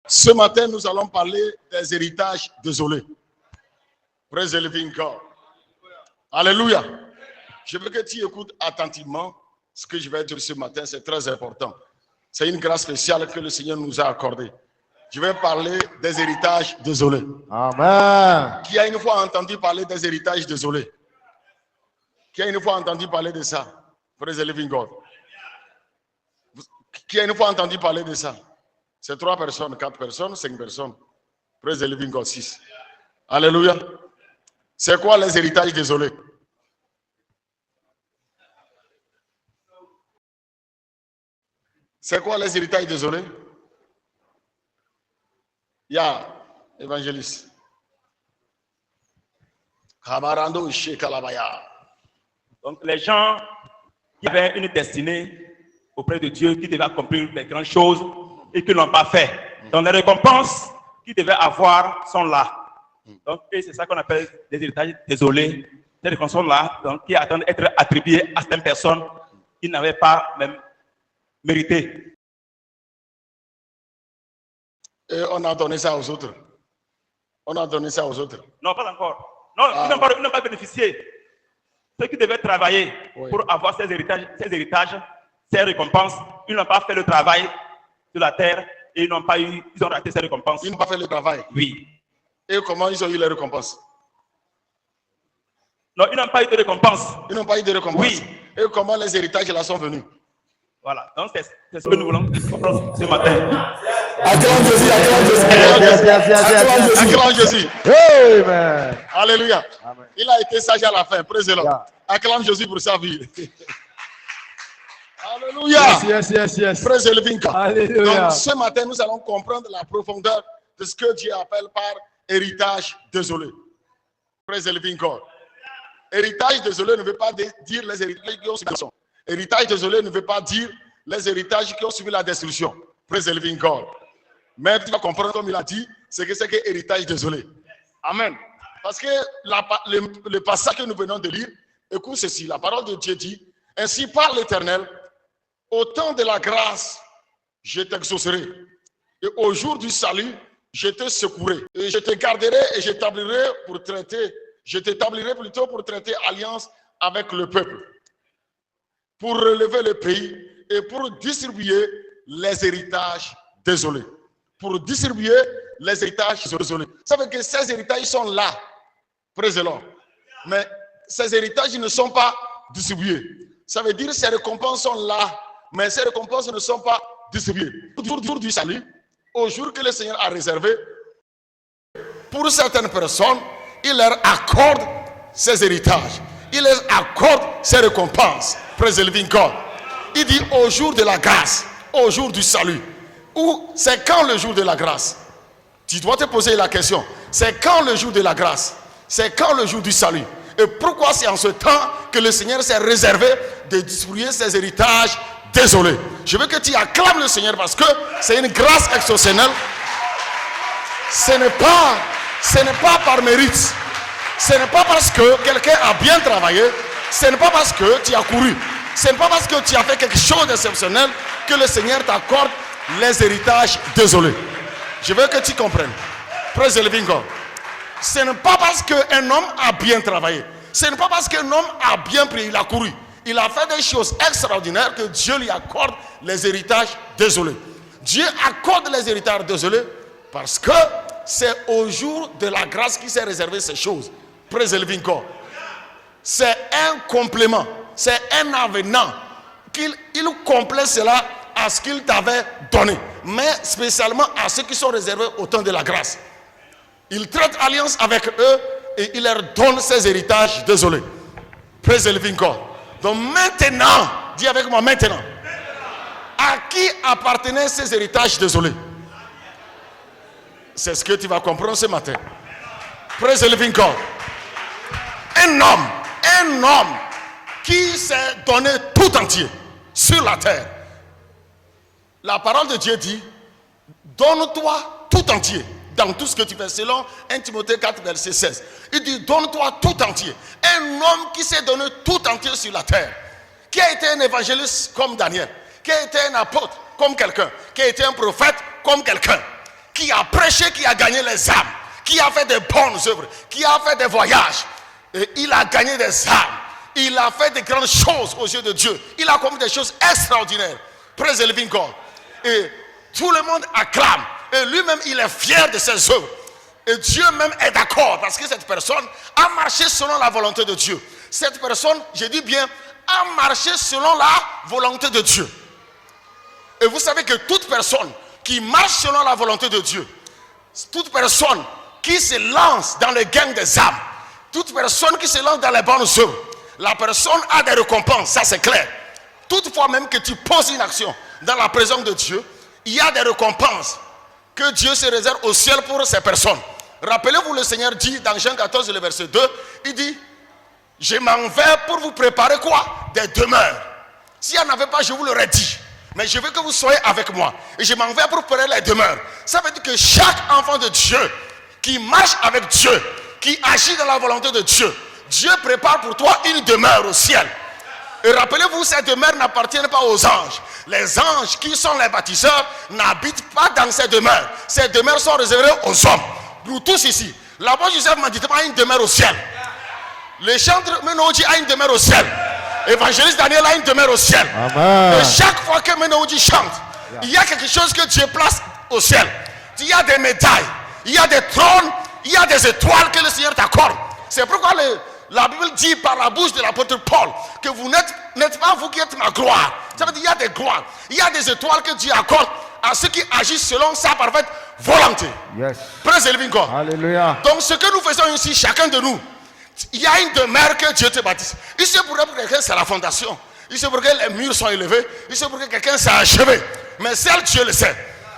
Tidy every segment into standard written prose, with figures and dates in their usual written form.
Ce matin, nous allons parler des héritages désolés. Praise the living God. Alléluia. Je veux que tu écoutes attentivement ce que je vais dire ce matin, c'est très important. C'est une grâce spéciale que le Seigneur nous a accordée. Je vais parler des héritages désolés. Amen. Qui a une fois entendu parler des héritages désolés? Qui a une fois entendu parler de ça? Praise the living God. Qui a une fois entendu parler de ça? C'est 3 personnes, 4 personnes, 5 personnes. Praise the living God, 6. Alléluia. C'est quoi les héritages désolés? C'est quoi les héritages désolés? Il y a évangéliste. Donc les gens qui avaient une destinée auprès de Dieu, qui devaient accomplir des grandes choses et qui ne l'ont pas fait. Donc les récompenses qu'ils devaient avoir sont là. Donc et c'est ça qu'on appelle des héritages désolés. Ces récompenses sont là, donc qui attendent d'être attribuées à certaines personnes qui n'avaient pas même mérité. Et on a donné ça aux autres. On a donné ça aux autres. Non, pas encore. Non, ils n'ont pas bénéficié. Ceux qui devaient travailler pour avoir ces héritages, ces récompenses, ils n'ont pas fait le travail sur la terre et ils ont raté ces récompenses. Ils n'ont pas fait le travail. Oui. Et comment ils ont eu les récompenses? Non, ils n'ont pas eu de récompense. Ils n'ont pas eu de récompense. Oui. Et comment les héritages là sont venus? Voilà. Donc c'est ce que nous voulons comprendre ce matin. Acclame Jésus, acclame Jésus. Amen. Alléluia. Amen. Il a été sage à la fin. Praise the Lord. Yeah. Acclame Jésus pour sa vie. Alléluia. Yes. Praise the living God. Alléluia. Donc ce matin, nous allons comprendre la profondeur de ce que Dieu appelle par héritage désolé. Praise the living God. Héritage désolé ne veut pas dire les héritages qui ont suivi la destruction. Héritage désolé ne veut pas dire les héritages qui ont suivi la destruction. Praise the living God. Mais tu vas comprendre, comme il a dit, c'est que héritage désolé. Amen. Parce que le passage que nous venons de lire, écoute ceci, la parole de Dieu dit, ainsi parle l'Éternel, au temps de la grâce, je t'exaucerai. Et au jour du salut, je te secouerai. Et je te garderai et je t'établirai plutôt pour traiter alliance avec le peuple, pour relever le pays et pour distribuer les héritages désolés. Pour distribuer les héritages désolés. Ça veut dire que ces héritages sont là. Praise the Lord. Mais ces héritages ne sont pas distribués. Ça veut dire que ces récompenses sont là, mais ces récompenses ne sont pas distribuées. Au jour du salut, au jour que le Seigneur a réservé, pour certaines personnes, il leur accorde ces héritages. Il leur accorde ces récompenses. Praise the living God. Il dit au jour de la grâce, au jour du salut. Ou c'est quand le jour de la grâce? Tu dois te poser la question. C'est quand le jour de la grâce? C'est quand le jour du salut? Et pourquoi c'est en ce temps que le Seigneur s'est réservé de distribuer ses héritages désolés? Je veux que tu acclames le Seigneur parce que c'est une grâce exceptionnelle. Ce n'est pas par mérite. Ce n'est pas parce que quelqu'un a bien travaillé. Ce n'est pas parce que tu as couru. Ce n'est pas parce que tu as fait quelque chose d'exceptionnel que le Seigneur t'accorde les héritages désolés. Je veux que tu comprennes. Praise the living God. Ce n'est pas parce qu'un homme a bien travaillé. Ce n'est pas parce qu'un homme a bien prié, il a couru. Il a fait des choses extraordinaires que Dieu lui accorde les héritages désolés. Dieu accorde les héritages désolés parce que c'est au jour de la grâce qu'il s'est réservé ces choses. Praise the living God. C'est un complément. C'est un avenant. Il complète cela à ce qu'il t'avait donné. Mais spécialement à ceux qui sont réservés au temps de la grâce. Il traite alliance avec eux et il leur donne ses héritages désolés. Praise the living God. Donc maintenant, dis avec moi maintenant. À qui appartenaient ces héritages désolés? C'est ce que tu vas comprendre ce matin. Praise the living God. Un homme qui s'est donné tout entier sur la terre. La parole de Dieu dit, donne-toi tout entier dans tout ce que tu fais, selon 1 Timothée 4, verset 16. Il dit, donne-toi tout entier. Un homme qui s'est donné tout entier sur la terre, qui a été un évangéliste comme Daniel, qui a été un apôtre comme quelqu'un, qui a été un prophète comme quelqu'un, qui prêché, qui a gagné les âmes, qui a fait des bonnes œuvres, qui a fait des voyages. Et il a gagné des âmes. Il a fait de grandes choses aux yeux de Dieu. Il a accompli des choses extraordinaires. Praise the living God. Et tout le monde acclame. Et lui-même, il est fier de ses œuvres. Et Dieu même est d'accord parce que cette personne a marché selon la volonté de Dieu. Cette personne, je dis bien, a marché selon la volonté de Dieu. Et vous savez que toute personne qui marche selon la volonté de Dieu, toute personne qui se lance dans le gain des âmes, toute personne qui se lance dans les bonnes œuvres, la personne a des récompenses, ça c'est clair. Toutefois même que tu poses une action dans la présence de Dieu, il y a des récompenses que Dieu se réserve au ciel pour ces personnes. Rappelez-vous, le Seigneur dit dans Jean 14, le verset 2, il dit, je m'en vais pour vous préparer quoi? Des demeures. S'il n'y en avait pas, je vous l'aurais dit. Mais je veux que vous soyez avec moi. Et je m'en vais pour préparer les demeures. Ça veut dire que chaque enfant de Dieu qui marche avec Dieu, qui agit dans la volonté de Dieu, Dieu prépare pour toi une demeure au ciel. Et rappelez-vous, ces demeures n'appartiennent pas aux anges. Les anges qui sont les bâtisseurs n'habitent pas dans ces demeures. Ces demeures sont réservées aux hommes. Nous tous ici. Là-bas, Joseph m'a dit, a une demeure au ciel. Le chanteur Menoji a une demeure au ciel. Évangéliste Daniel a une demeure au ciel. Amen. Et chaque fois que Menoji chante, il y a quelque chose que Dieu place au ciel. Il y a des médailles, il y a des trônes, il y a des étoiles que le Seigneur t'accorde. C'est pourquoi la Bible dit par la bouche de l'apôtre Paul que vous n'êtes pas vous qui êtes ma gloire. Ça veut dire qu'il y a des gloires, il y a des étoiles que Dieu accorde à ceux qui agissent selon sa parfaite volonté. Yes. Praise the living God. Alléluia. Donc ce que nous faisons ici, chacun de nous, il y a une demeure que Dieu te bâtisse. Il se pourrait pour quelqu'un c'est la fondation. Il se pourrait que les murs sont élevés. Il se pourrait que quelqu'un s'est achevé. Mais seul Dieu le sait.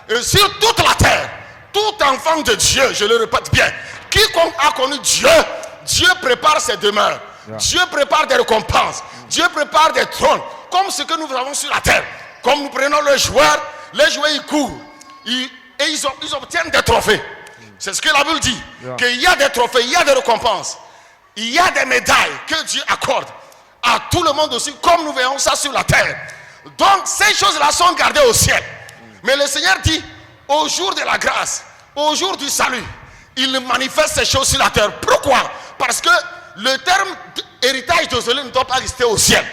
Et sur toute la terre, tout enfant de Dieu, je le répète bien, quiconque a connu Dieu, Dieu prépare ses demeures. Dieu prépare des récompenses. Dieu prépare des trônes. Comme ce que nous avons sur la terre. Comme nous prenons les joueurs ils courent. Et ils obtiennent des trophées. C'est ce que la Bible dit. Qu'il y a des trophées, il y a des récompenses. Il y a des médailles que Dieu accorde à tout le monde aussi, comme nous verrons ça sur la terre. Donc ces choses-là sont gardées au ciel. Mais le Seigneur dit, au jour de la grâce, au jour du salut, il manifeste ces choses sur la terre. Pourquoi? Parce que le terme héritage désolé ne doit pas rester au ciel.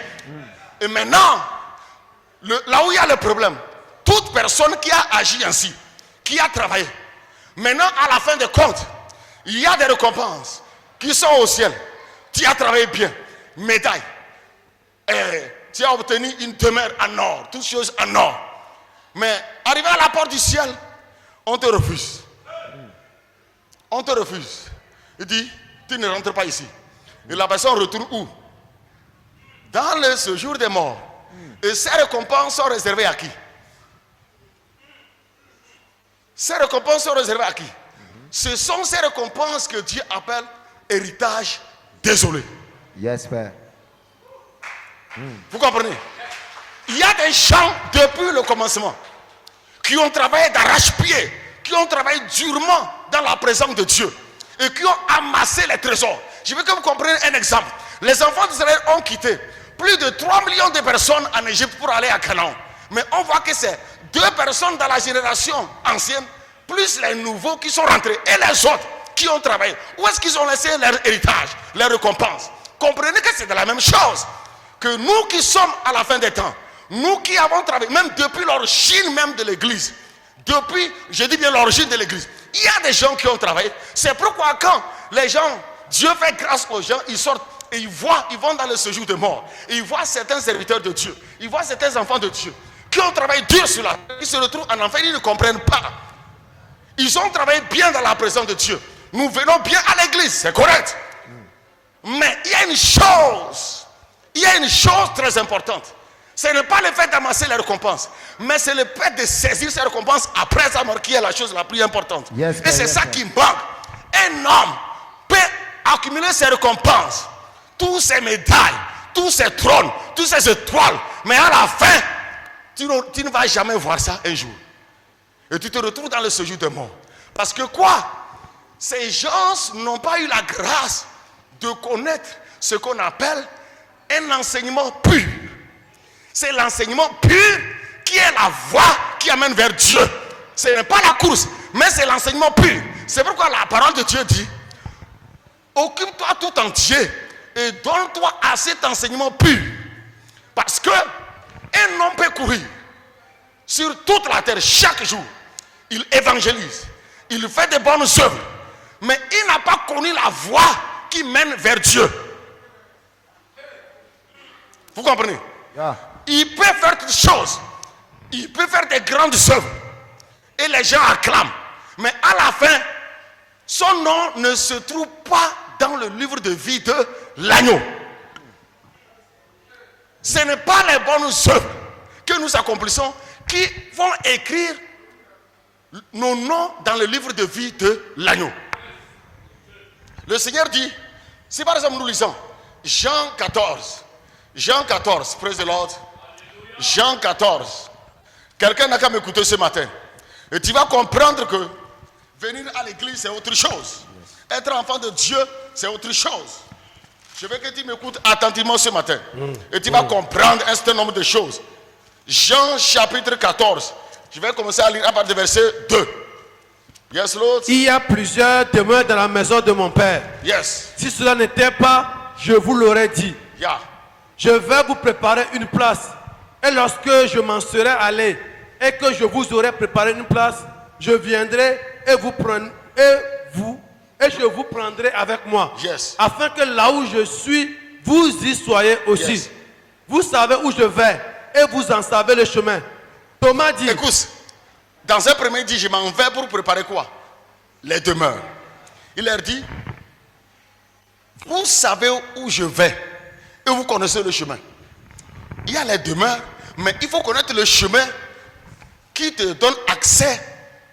Et maintenant, là où il y a le problème, toute personne qui a agi ainsi, qui a travaillé, maintenant à la fin des comptes, il y a des récompenses qui sont au ciel. Tu as travaillé bien, médaille. Et tu as obtenu une demeure en or, toutes choses en or. Mais arrivé à la porte du ciel, on te refuse. On te refuse. Il dit, tu ne rentres pas ici. Et la personne retourne où? Dans le séjour des morts. Et ces récompenses sont réservées à qui? Ces récompenses sont réservées à qui? Ce sont ces récompenses que Dieu appelle héritage désolé. Yes, Père. Vous comprenez? Il y a des gens depuis le commencement qui ont travaillé d'arrache-pied, qui ont travaillé durement dans la présence de Dieu et qui ont amassé les trésors. Je veux que vous compreniez un exemple. Les enfants d'Israël ont quitté plus de 3 millions de personnes en Égypte pour aller à Canaan. Mais on voit que c'est 2 personnes dans la génération ancienne, plus les nouveaux qui sont rentrés et les autres qui ont travaillé. Où est-ce qu'ils ont laissé leur héritage, leur récompense? Comprenez que c'est de la même chose. Que nous qui sommes à la fin des temps, nous qui avons travaillé, même depuis l'origine même de l'église, depuis, je dis bien l'origine de l'église, il y a des gens qui ont travaillé. C'est pourquoi quand les gens, Dieu fait grâce aux gens, ils sortent et ils vont dans le séjour de mort. Et ils voient certains serviteurs de Dieu, ils voient certains enfants de Dieu qui ont travaillé dur sur la terre, qui se retrouvent en enfer, ils ne comprennent pas. Ils ont travaillé bien dans la présence de Dieu. Nous venons bien à l'église, c'est correct. Mais il y a une chose très importante. Ce n'est pas le fait d'amasser les récompenses, mais c'est le fait de saisir ces récompenses après sa mort qui est la chose la plus importante. Yes, et c'est ça qui manque. Un homme peut accumuler ses récompenses, tous ces médailles, tous ces trônes, toutes ces étoiles, mais à la fin, tu ne vas jamais voir ça un jour. Et tu te retrouves dans le séjour de mort. Parce que quoi? Ces gens n'ont pas eu la grâce de connaître ce qu'on appelle un enseignement pur. C'est l'enseignement pur qui est la voie qui amène vers Dieu. Ce n'est pas la course, mais c'est l'enseignement pur. C'est pourquoi la parole de Dieu dit, occupe-toi tout entier et donne-toi à cet enseignement pur. Parce que un homme peut courir sur toute la terre chaque jour. Il évangélise, il fait de bonnes œuvres, mais il n'a pas connu la voie qui mène vers Dieu. Vous comprenez? Il peut faire toutes choses, il peut faire des grandes œuvres et les gens acclament, mais à la fin son nom ne se trouve pas dans le livre de vie de l'agneau. Ce n'est pas les bonnes œuvres que nous accomplissons qui vont écrire nos noms dans le livre de vie de l'agneau. Le Seigneur dit, si par exemple nous lisons Jean 14, praise the Lord, Jean 14, quelqu'un n'a qu'à m'écouter ce matin, et tu vas comprendre que venir à l'église c'est autre chose, être enfant de Dieu c'est autre chose. Je veux que tu m'écoutes attentivement ce matin, et tu vas comprendre un certain nombre de choses. Jean chapitre 14, je vais commencer à lire à partir du verset 2. Yes, Lord. Il y a plusieurs demeures dans la maison de mon Père. Yes. Si cela n'était pas, je vous l'aurais dit. Yeah. Je vais vous préparer une place. Et lorsque je m'en serai allé et que je vous aurai préparé une place, je viendrai et je vous prendrai avec moi. Yes. Afin que là où je suis, vous y soyez aussi. Yes. Vous savez où je vais et vous en savez le chemin. Thomas dit, Écoute, dans un premier dit, je m'en vais pour préparer quoi? Les demeures. Il leur dit, vous savez où je vais et vous connaissez le chemin. Il y a les demeures, mais il faut connaître le chemin qui te donne accès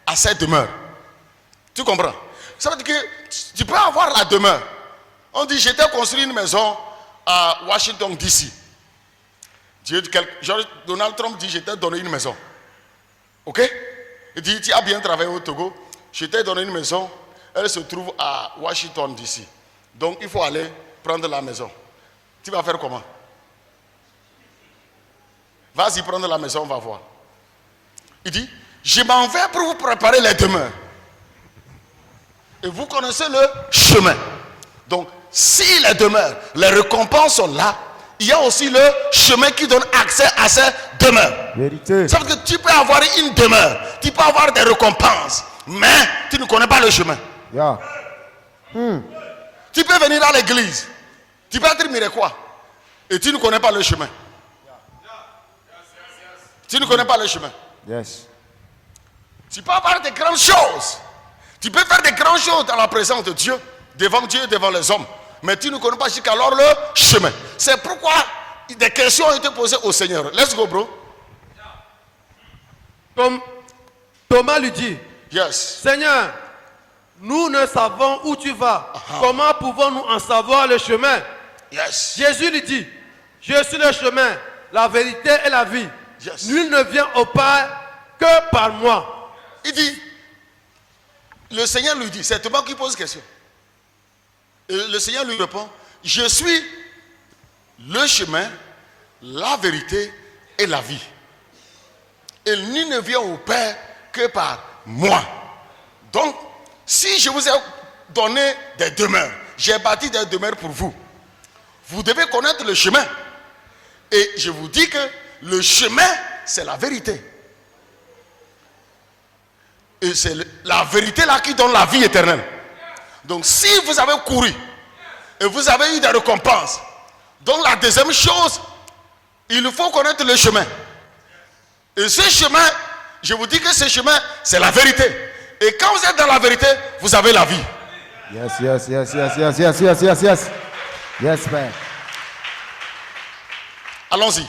à ces demeures. Tu comprends? Ça veut dire que tu peux avoir la demeure. On dit, j'étais construit une maison à Washington DC. Donald Trump dit, j'étais donné une maison. Ok? Il dit, tu as bien travaillé au Togo. Je t'ai donné une maison. Elle se trouve à Washington DC. Donc il faut aller prendre la maison. Tu vas faire comment? Vas-y prendre la maison, on va voir. Il dit, je m'en vais pour vous préparer les demeures. Et vous connaissez le chemin. Donc si les demeures, les récompenses sont là, il y a aussi le chemin qui donne accès à ces demeures. Vérité. Ça veut dire que tu peux avoir une demeure, tu peux avoir des récompenses, mais tu ne connais pas le chemin. Yeah. Tu peux venir à l'église, tu peux être miracle, et tu ne connais pas le chemin. Tu ne connais pas le chemin. Yes. Tu peux avoir des grandes choses. Tu peux faire des grandes choses dans la présence de Dieu, devant Dieu et devant les hommes. Mais tu ne connais pas jusqu'alors le chemin. C'est pourquoi des questions ont été posées au Seigneur. Let's go, bro. comme Thomas lui dit, Yes. Seigneur, nous ne savons où tu vas. Comment pouvons-nous en savoir le chemin? Yes. Jésus lui dit, je suis le chemin, la vérité et la vie. Yes. Nul ne vient au Père que par moi. Il dit, le Seigneur lui dit, c'est Thomas qui pose question. Et le Seigneur lui répond, je suis le chemin, la vérité et la vie. Et nul ne vient au Père que par moi. Donc, si je vous ai donné des demeures, j'ai bâti des demeures pour vous, vous devez connaître le chemin. Et je vous dis que le chemin, c'est la vérité. Et c'est la vérité là qui donne la vie éternelle. Donc si vous avez couru et vous avez eu des récompenses, donc la deuxième chose, il faut connaître le chemin. Et ce chemin, je vous dis que ce chemin, c'est la vérité. Et quand vous êtes dans la vérité, vous avez la vie. Yes, yes, yes, yes, yes, yes, yes, yes, yes. Yes, Père. Allons-y.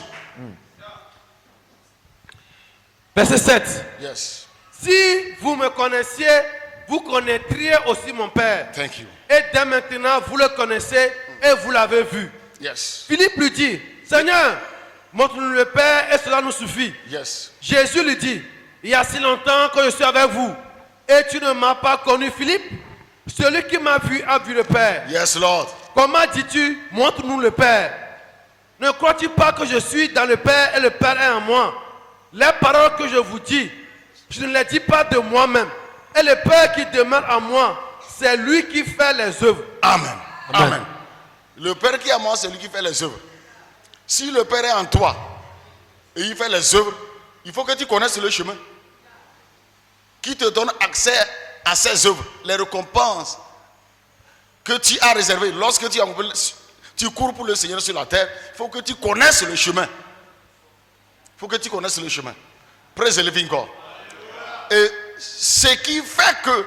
Verset 7. Yes. Si vous me connaissiez, vous connaîtriez aussi mon Père. Thank you. Et dès maintenant, vous le connaissez et vous l'avez vu. Yes. Philippe lui dit, Seigneur, montre-nous le Père et cela nous suffit. Yes. Jésus lui dit, il y a si longtemps que je suis avec vous et tu ne m'as pas connu, Philippe? Celui qui m'a vu a vu le Père. Yes, Lord. Comment dis-tu, montre-nous le Père? Ne crois-tu pas que je suis dans le Père et le Père est en moi? Les paroles que je vous dis, je ne les dis pas de moi-même. Et le Père qui demeure en moi, c'est lui qui fait les œuvres. Amen. Amen. Amen. Le Père qui est en moi, c'est lui qui fait les œuvres. Si le Père est en toi et il fait les œuvres, il faut que tu connaisses le chemin qui te donne accès à ces œuvres, les récompenses que tu as réservées. Lorsque tu cours pour le Seigneur sur la terre, il faut que tu connaisses le chemin. Il faut que tu connaisses le chemin. Praise the living God. Et ce qui fait que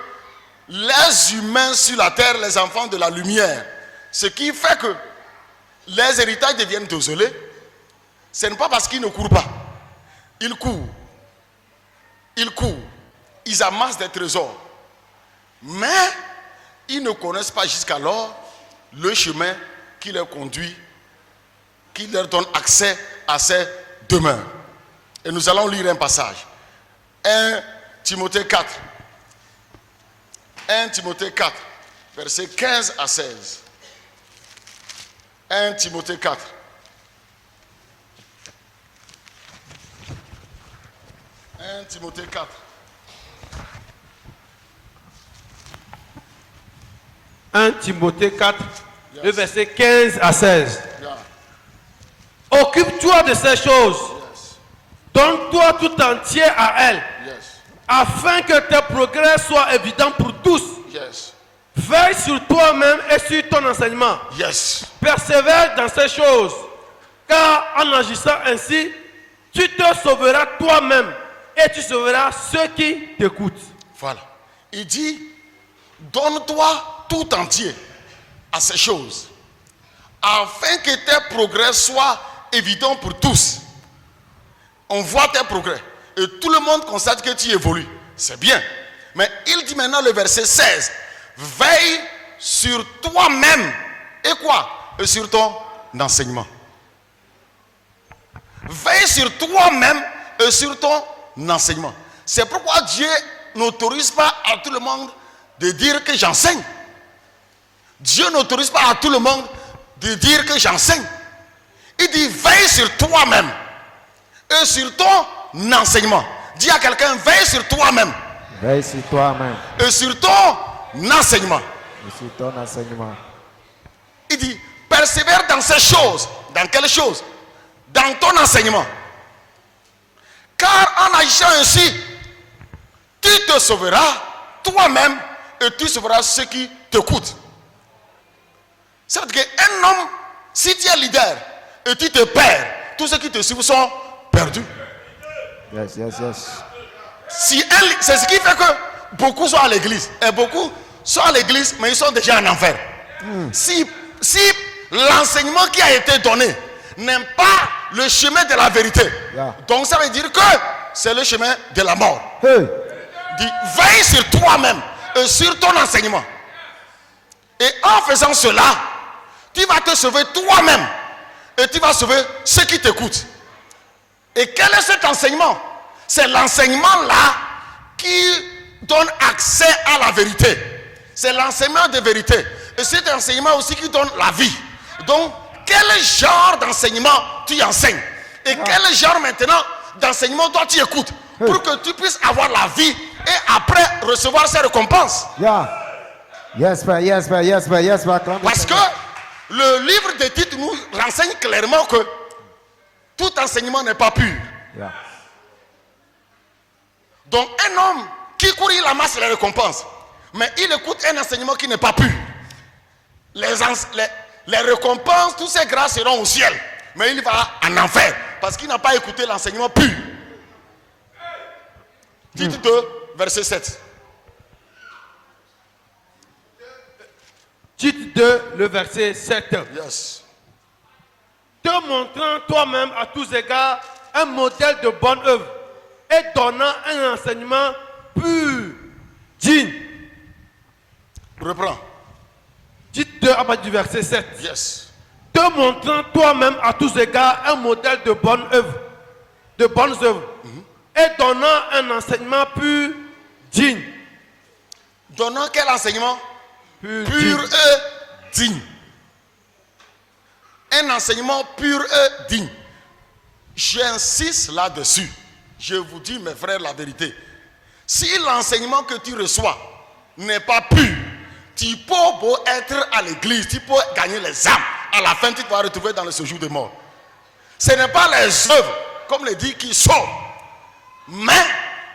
les humains sur la terre, les enfants de la lumière, ce qui fait que les héritages deviennent désolés, ce n'est pas parce qu'ils ne courent pas. Ils courent. Ils courent. Ils amassent des trésors. Mais ils ne connaissent pas jusqu'alors le chemin qui les conduit, qui leur donne accès à ces demeures. Et nous allons lire un passage. 1 Timothée 4. 1 Timothée 4, versets 15 à 16. 1 Timothée 4. Timothée 4. Timothée 4, le verset 15 à 16. Yeah. Occupe-toi de ces choses. Yes. Donne-toi tout entier à elles, Yes. afin que tes progrès soient évidents pour tous. Yes. Veille sur toi-même et sur ton enseignement. Yes. Persévère dans ces choses, car en agissant ainsi, tu te sauveras toi-même et tu sauveras ceux qui t'écoutent. Voilà. Il dit, donne-toi tout entier à ces choses, afin que tes progrès soient évidents pour tous. On voit tes progrès et tout le monde constate que tu évolues. C'est bien. Mais il dit maintenant le verset 16, veille sur toi-même et quoi? Et sur ton enseignement. Veille sur toi-même et sur ton enseignement. C'est pourquoi Dieu n'autorise pas à tout le monde de dire que j'enseigne. Dieu n'autorise pas à tout le monde de dire que j'enseigne. Il dit veille sur toi-même et sur ton enseignement. Dis à quelqu'un, veille sur toi-même. Veille sur toi-même Et sur ton enseignement. et sur ton enseignement. Il dit, persévère dans ces choses. Dans quelles choses? Dans ton enseignement. Car en agissant ainsi, tu te sauveras toi-même et tu sauveras ceux qui t'écoutent. C'est-à-dire qu'un homme, si tu es leader et tu te perds, tous ceux qui te suivent sont perdus. Yes, yes, yes. C'est ce qui fait que beaucoup sont à l'église. Et beaucoup sont à l'église, mais ils sont déjà en enfer. Si l'enseignement qui a été donné n'aime pas le chemin de la vérité, Yeah. donc ça veut dire que c'est le chemin de la mort. Hey. Dis, veille sur toi-même et sur ton enseignement. Et en faisant cela, tu vas te sauver toi-même et tu vas sauver ceux qui t'écoutent. Et quel est cet enseignement? C'est l'enseignement là qui donne accès à la vérité. C'est l'enseignement de vérité. Et c'est l'enseignement aussi qui donne la vie. Donc, quel genre d'enseignement tu enseignes? Et quel genre maintenant d'enseignement toi tu écoutes? Pour que tu puisses avoir la vie et après recevoir ces récompenses. Yeah. Yes, Père, yes, Père, yes, Père, yes, Père. Acclame le Parce que Seigneur. le livre des titres nous renseigne clairement que tout enseignement n'est pas pur. Yeah. Donc un homme qui court, il amasse les récompenses. Mais il écoute un enseignement qui n'est pas pur. Les récompenses, tous ces grâces seront au ciel. Mais il va en enfer. Parce qu'il n'a pas écouté l'enseignement pur. Titre 2, verset 7. Titre 2, le verset 7. Yes. Te montrant toi-même à tous égards un modèle de bonne œuvre et donnant un enseignement pur, digne. Reprends. Titre 2 à partir du verset 7. Yes. Te montrant toi-même à tous égards un modèle de bonne œuvre, de bonnes œuvres, et donnant un enseignement pur, digne. Donnant quel enseignement? Pur, Pur digne. et digne. Un enseignement pur et digne. J'insiste là-dessus. Je vous dis, mes frères, la vérité. Si l'enseignement que tu reçois n'est pas pur, tu peux beau être à l'église, tu peux gagner les âmes. À la fin, tu te vas retrouver dans le séjour des morts. Ce n'est pas les œuvres, comme le dit, qui sauvent. Mais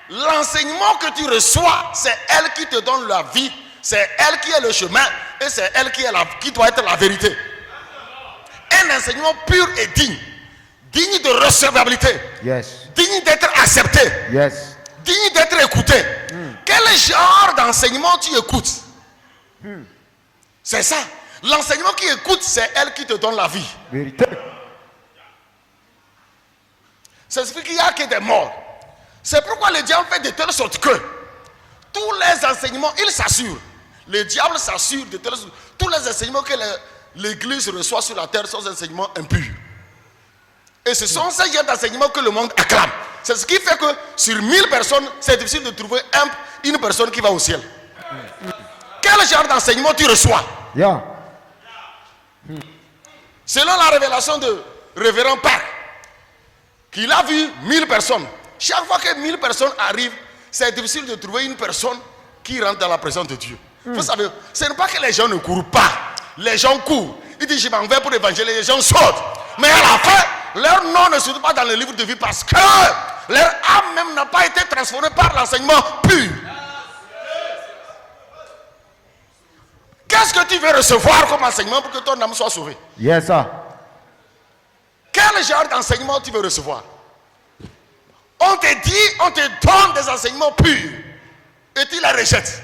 l'enseignement que tu reçois, c'est elle qui te donne la vie. C'est elle qui est le chemin. Et c'est elle qui doit être la vérité. Un enseignement pur et digne. Digne de recevabilité. Yes. Digne d'être accepté. Yes. Digne d'être écouté. Quel genre d'enseignement tu écoutes? C'est ça. L'enseignement qui écoute, c'est elle qui te donne la vie. Vérité. C'est ce qu'il n'y a que des morts. C'est pourquoi le diable fait de telle sorte que tous les enseignements, il s'assure. Le diable s'assure de telle sorte. Tous les enseignements que l'église reçoit sur la terre sont des enseignements impurs. Et ce sont ces genres d'enseignements que le monde acclame. C'est ce qui fait que sur 1000 personnes, c'est difficile de trouver une personne qui va au ciel. Quel genre d'enseignement tu reçois? Yeah. Selon la révélation de révérend Père, qu'il a vu 1000 personnes. Chaque fois que 1000 personnes arrivent, c'est difficile de trouver une personne qui rentre dans la présence de Dieu. Vous savez, ce n'est pas que les gens ne courent pas. Les gens courent. Ils disent, je m'en vais pour l'évangile. Les gens sautent. Mais à la fin, leur nom ne se trouve pas dans le livre de vie parce que leur âme même n'a pas été transformée par l'enseignement pur. Qu'est-ce que tu veux recevoir comme enseignement pour que ton âme soit sauvée? Yes, sir. Quel genre d'enseignement tu veux recevoir? On te dit, on te donne des enseignements purs et tu les rejettes.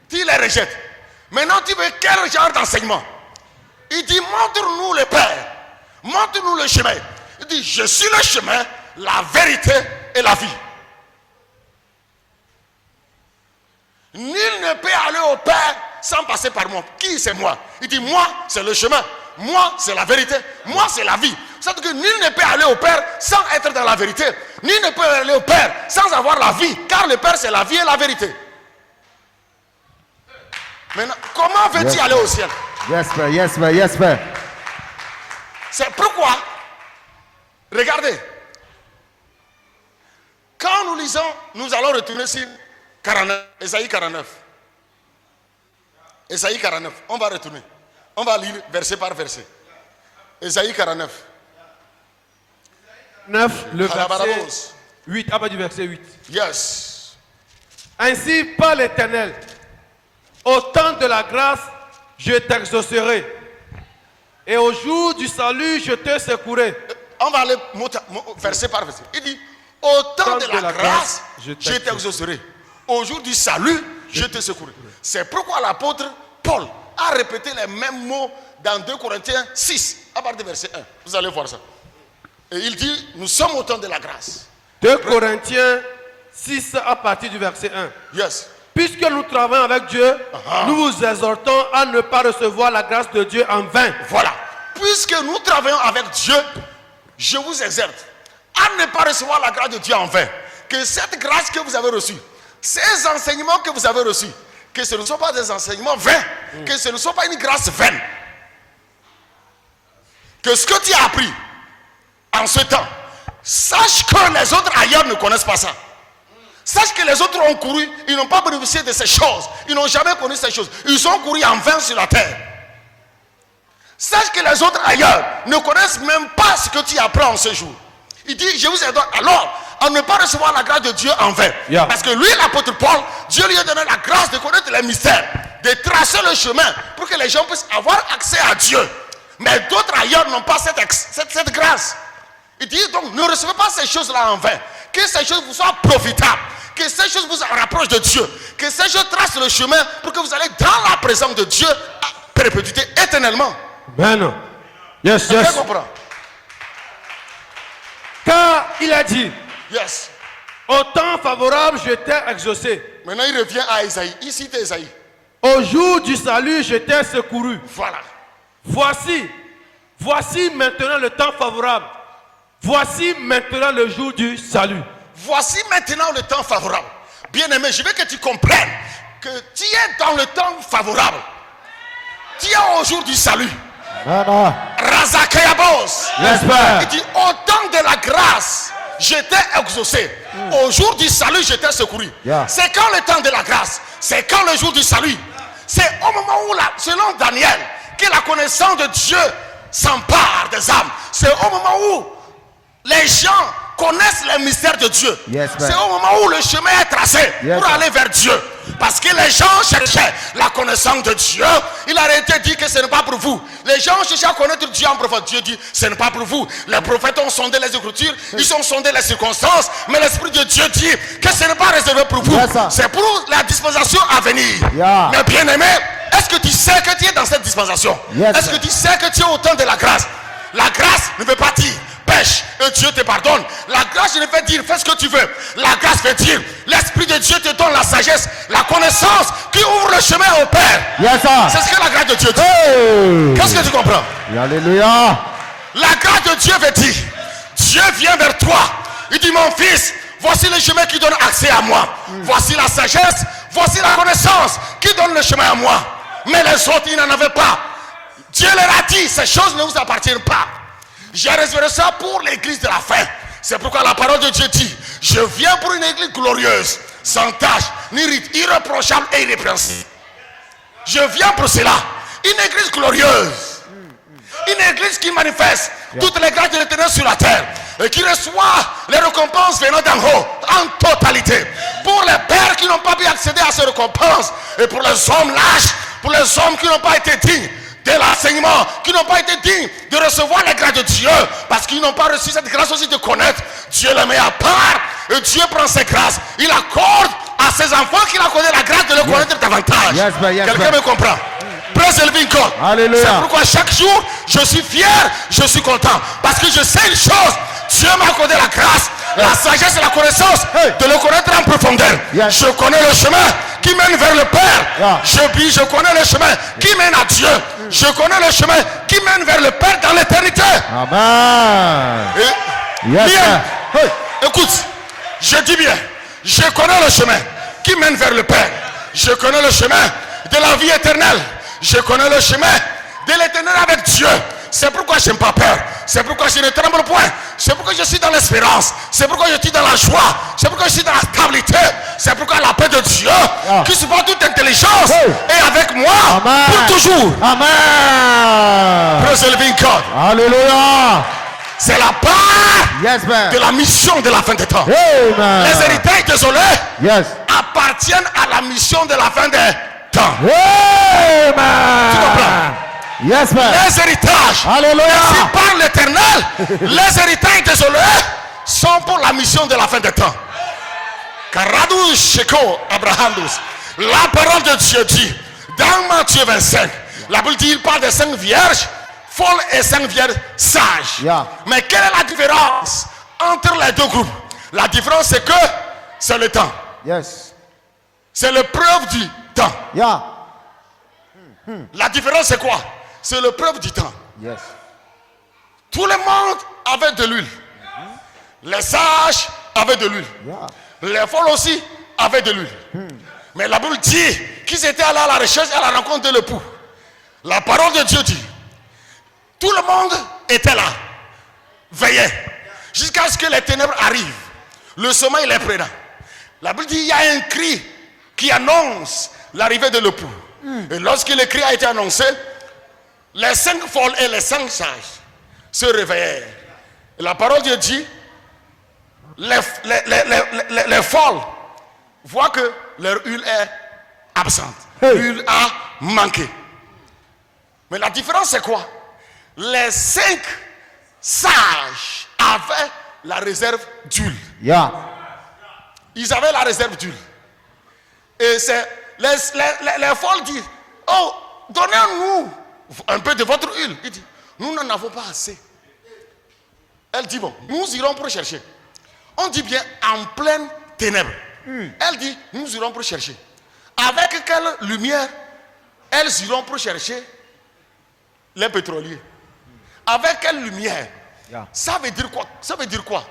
Tu les rejettes. Maintenant, tu veux quel genre d'enseignement? Il dit, montre-nous le Père. Montre-nous le chemin. Il dit, je suis le chemin, la vérité et la vie. Nul ne peut aller au Père sans passer par moi. Qui c'est moi? Il dit, moi, c'est le chemin. Moi, c'est la vérité. Moi, c'est la vie. C'est-à-dire que nul ne peut aller au Père sans être dans la vérité. Nul ne peut aller au Père sans avoir la vie. Car le Père, c'est la vie et la vérité. Maintenant, comment veux-tu aller au ciel? Yes, Père. Yes, Père. Yes, Père. C'est pourquoi, regardez, quand nous lisons, nous allons retourner sur 49, Ésaïe 49. Ésaïe 49, on va retourner. On va lire verset par verset. Ésaïe 49. 9, le verset 8. À bas du verset 8. Yes. Ainsi parle l'Éternel. Au temps de la grâce, je t'exaucerai. Et au jour du salut, je te secouerai. On va aller verset par verset. Il dit, au temps de la grâce, je t'exaucerai. Au jour du salut, je te secouerai. C'est pourquoi l'apôtre Paul a répété les mêmes mots dans 2 Corinthiens 6, à partir du verset 1. Vous allez voir ça. Et il dit, nous sommes au temps de la grâce. 2 Corinthiens 6, à partir du verset 1. Yes. Puisque nous travaillons avec Dieu, nous vous exhortons à ne pas recevoir la grâce de Dieu en vain. Voilà. Puisque nous travaillons avec Dieu, je vous exhorte à ne pas recevoir la grâce de Dieu en vain. Que cette grâce que vous avez reçue, ces enseignements que vous avez reçus, que ce ne sont pas des enseignements vains, que ce ne soit pas une grâce vaine. Que ce que tu as appris en ce temps, sache que les autres ailleurs ne connaissent pas ça. Sache que les autres ont couru, ils n'ont pas bénéficié de ces choses. Ils n'ont jamais connu ces choses. Ils ont couru en vain sur la terre. Sache que les autres ailleurs ne connaissent même pas ce que tu apprends en ce jour. Il dit, je vous exhorte alors à ne pas recevoir la grâce de Dieu en vain. Yeah. Parce que lui, l'apôtre Paul, Dieu lui a donné la grâce de connaître les mystères, de tracer le chemin pour que les gens puissent avoir accès à Dieu. Mais d'autres ailleurs n'ont pas cette grâce. Il dit donc, ne recevez pas ces choses-là en vain. Que ces choses vous soient profitables. Que ces choses vous rapprochent de Dieu. Que ces choses tracent le chemin pour que vous allez dans la présence de Dieu à perpétuité éternellement. Amen. Yes, Vous yes. comprenez? Car il a dit, Yes. au temps favorable, je t'ai exaucé. Maintenant, il revient à Isaïe. Il cite Isaïe. Au jour du salut, je t'ai secouru. Voilà. Voici maintenant le temps favorable. Voici maintenant le jour du salut. Voici maintenant le temps favorable. Bien-aimé, je veux que tu comprennes que tu es dans le temps favorable. Tu es au jour du salut. Non, non. Razakayabos. Yes, Père. Il dit au temps de la grâce, j'étais exaucé. Au jour du salut, j'étais secouru. Yeah. C'est quand le temps de la grâce? C'est quand le jour du salut? C'est au moment où, selon Daniel, que la connaissance de Dieu s'empare des âmes. C'est au moment où les gens connaissent les mystères de Dieu. Yes, c'est au moment où le chemin est tracé pour aller vers Dieu. Parce que les gens cherchaient la connaissance de Dieu. Il a été dit que ce n'est pas pour vous. Les gens cherchaient à connaître Dieu en prophète. Dieu dit ce n'est pas pour vous. Les prophètes ont sondé les Écritures, ils ont sondé les circonstances, mais l'Esprit de Dieu dit que ce n'est pas réservé pour vous. C'est pour la dispensation à venir. Mais bien aimé, est-ce que tu sais que tu es dans cette dispensation? Est-ce que tu sais que tu es au temps de la grâce? La grâce ne veut pas dire pêche et Dieu te pardonne. La grâce ne veut dire fais ce que tu veux. La grâce veut dire l'Esprit de Dieu te donne la sagesse, la connaissance qui ouvre le chemin au Père. C'est ce que la grâce de Dieu dit. Qu'est-ce que tu comprends? Alléluia. La grâce de Dieu veut dire Dieu vient vers toi. Il dit mon fils, voici le chemin qui donne accès à moi. Voici la sagesse, voici la connaissance qui donne le chemin à moi. Mais les autres, ils n'en avaient pas. Dieu leur a dit, ces choses ne vous appartiennent pas. J'ai réservé ça pour l'église de la fin. C'est pourquoi la parole de Dieu dit, je viens pour une église glorieuse, sans tache, ni rite, irréprochable et irrépréhensible. Je viens pour cela. Une église glorieuse. Une église qui manifeste toutes les grâces de l'Éternel sur la terre. Et qui reçoit les récompenses venant d'en haut, en totalité. Pour les pères qui n'ont pas pu accéder à ces récompenses. Et pour les hommes lâches, pour les hommes qui n'ont pas été dignes de l'enseignement, qui n'ont pas été dignes de recevoir les grâces de Dieu, parce qu'ils n'ont pas reçu cette grâce aussi de connaître. Dieu les met à part, et Dieu prend ses grâces. Il accorde à ses enfants qu'il a accordé la grâce de le connaître davantage. Quelqu'un me comprend? Praise the living God. C'est pourquoi chaque jour, je suis fier, je suis content. Parce que je sais une chose, Dieu m'a accordé la grâce, la sagesse et la connaissance de le connaître en profondeur. Je connais le chemin qui mène vers le Père. Je connais le chemin qui mène à Dieu. Je connais le chemin qui mène vers le Père dans l'éternité. Amen. Écoute, je dis bien, je connais le chemin qui mène vers le Père. Je connais le chemin de la vie éternelle. Je connais le chemin de l'éternel avec Dieu. C'est pourquoi je n'ai pas peur. C'est pourquoi je ne tremble point. C'est pourquoi je suis dans l'espérance. C'est pourquoi je suis dans la joie. C'est pourquoi je suis dans la stabilité. C'est pourquoi la paix de Dieu, qui supporte toute intelligence, est avec moi pour toujours. Amen. Praise the living God. Alléluia. C'est la part de la mission de la fin des temps. Les héritages désolés appartiennent à la mission de la fin des temps. Tu comprends? Les héritages, ainsi par l'Éternel, les héritages désolés sont pour la mission de la fin des temps. Karadou Sheko Abrahamdus. La parole de Dieu dit dans Matthieu 25, la Bible dit il parle de 5 vierges folles et 5 vierges sages. Mais quelle est la différence entre les deux groupes? La différence c'est que c'est le temps. C'est l'épreuve du temps. La différence c'est quoi? C'est l'épreuve du temps. Tout le monde avait de l'huile. Les sages avaient de l'huile. Les folles aussi avaient de l'huile. Mais la Bible dit qu'ils étaient allés à la recherche et à la rencontre de l'époux. La parole de Dieu dit tout le monde était là, veillait, jusqu'à ce que les ténèbres arrivent. Le sommeil les prena. La Bible dit il y a un cri qui annonce l'arrivée de l'époux. Et lorsque le cri a été annoncé, les 5 folles et les 5 sages se réveillèrent. Et la parole de Dieu dit les folles voient que leur huile est absente. L'huile a manqué. Mais la différence c'est quoi? Les 5 sages avaient la réserve d'huile. Ils avaient la réserve d'huile. Et c'est les folles disent, oh, donnez-nous un peu de votre huile. Il dit, nous n'en avons pas assez. Elle dit, bon, nous irons pour chercher. On dit bien en pleine ténèbres. Elle dit, nous irons pour chercher. Avec quelle lumière elles iront pour chercher les pétroliers? Avec quelle lumière? Ça veut dire quoi? Ça veut dire quoi?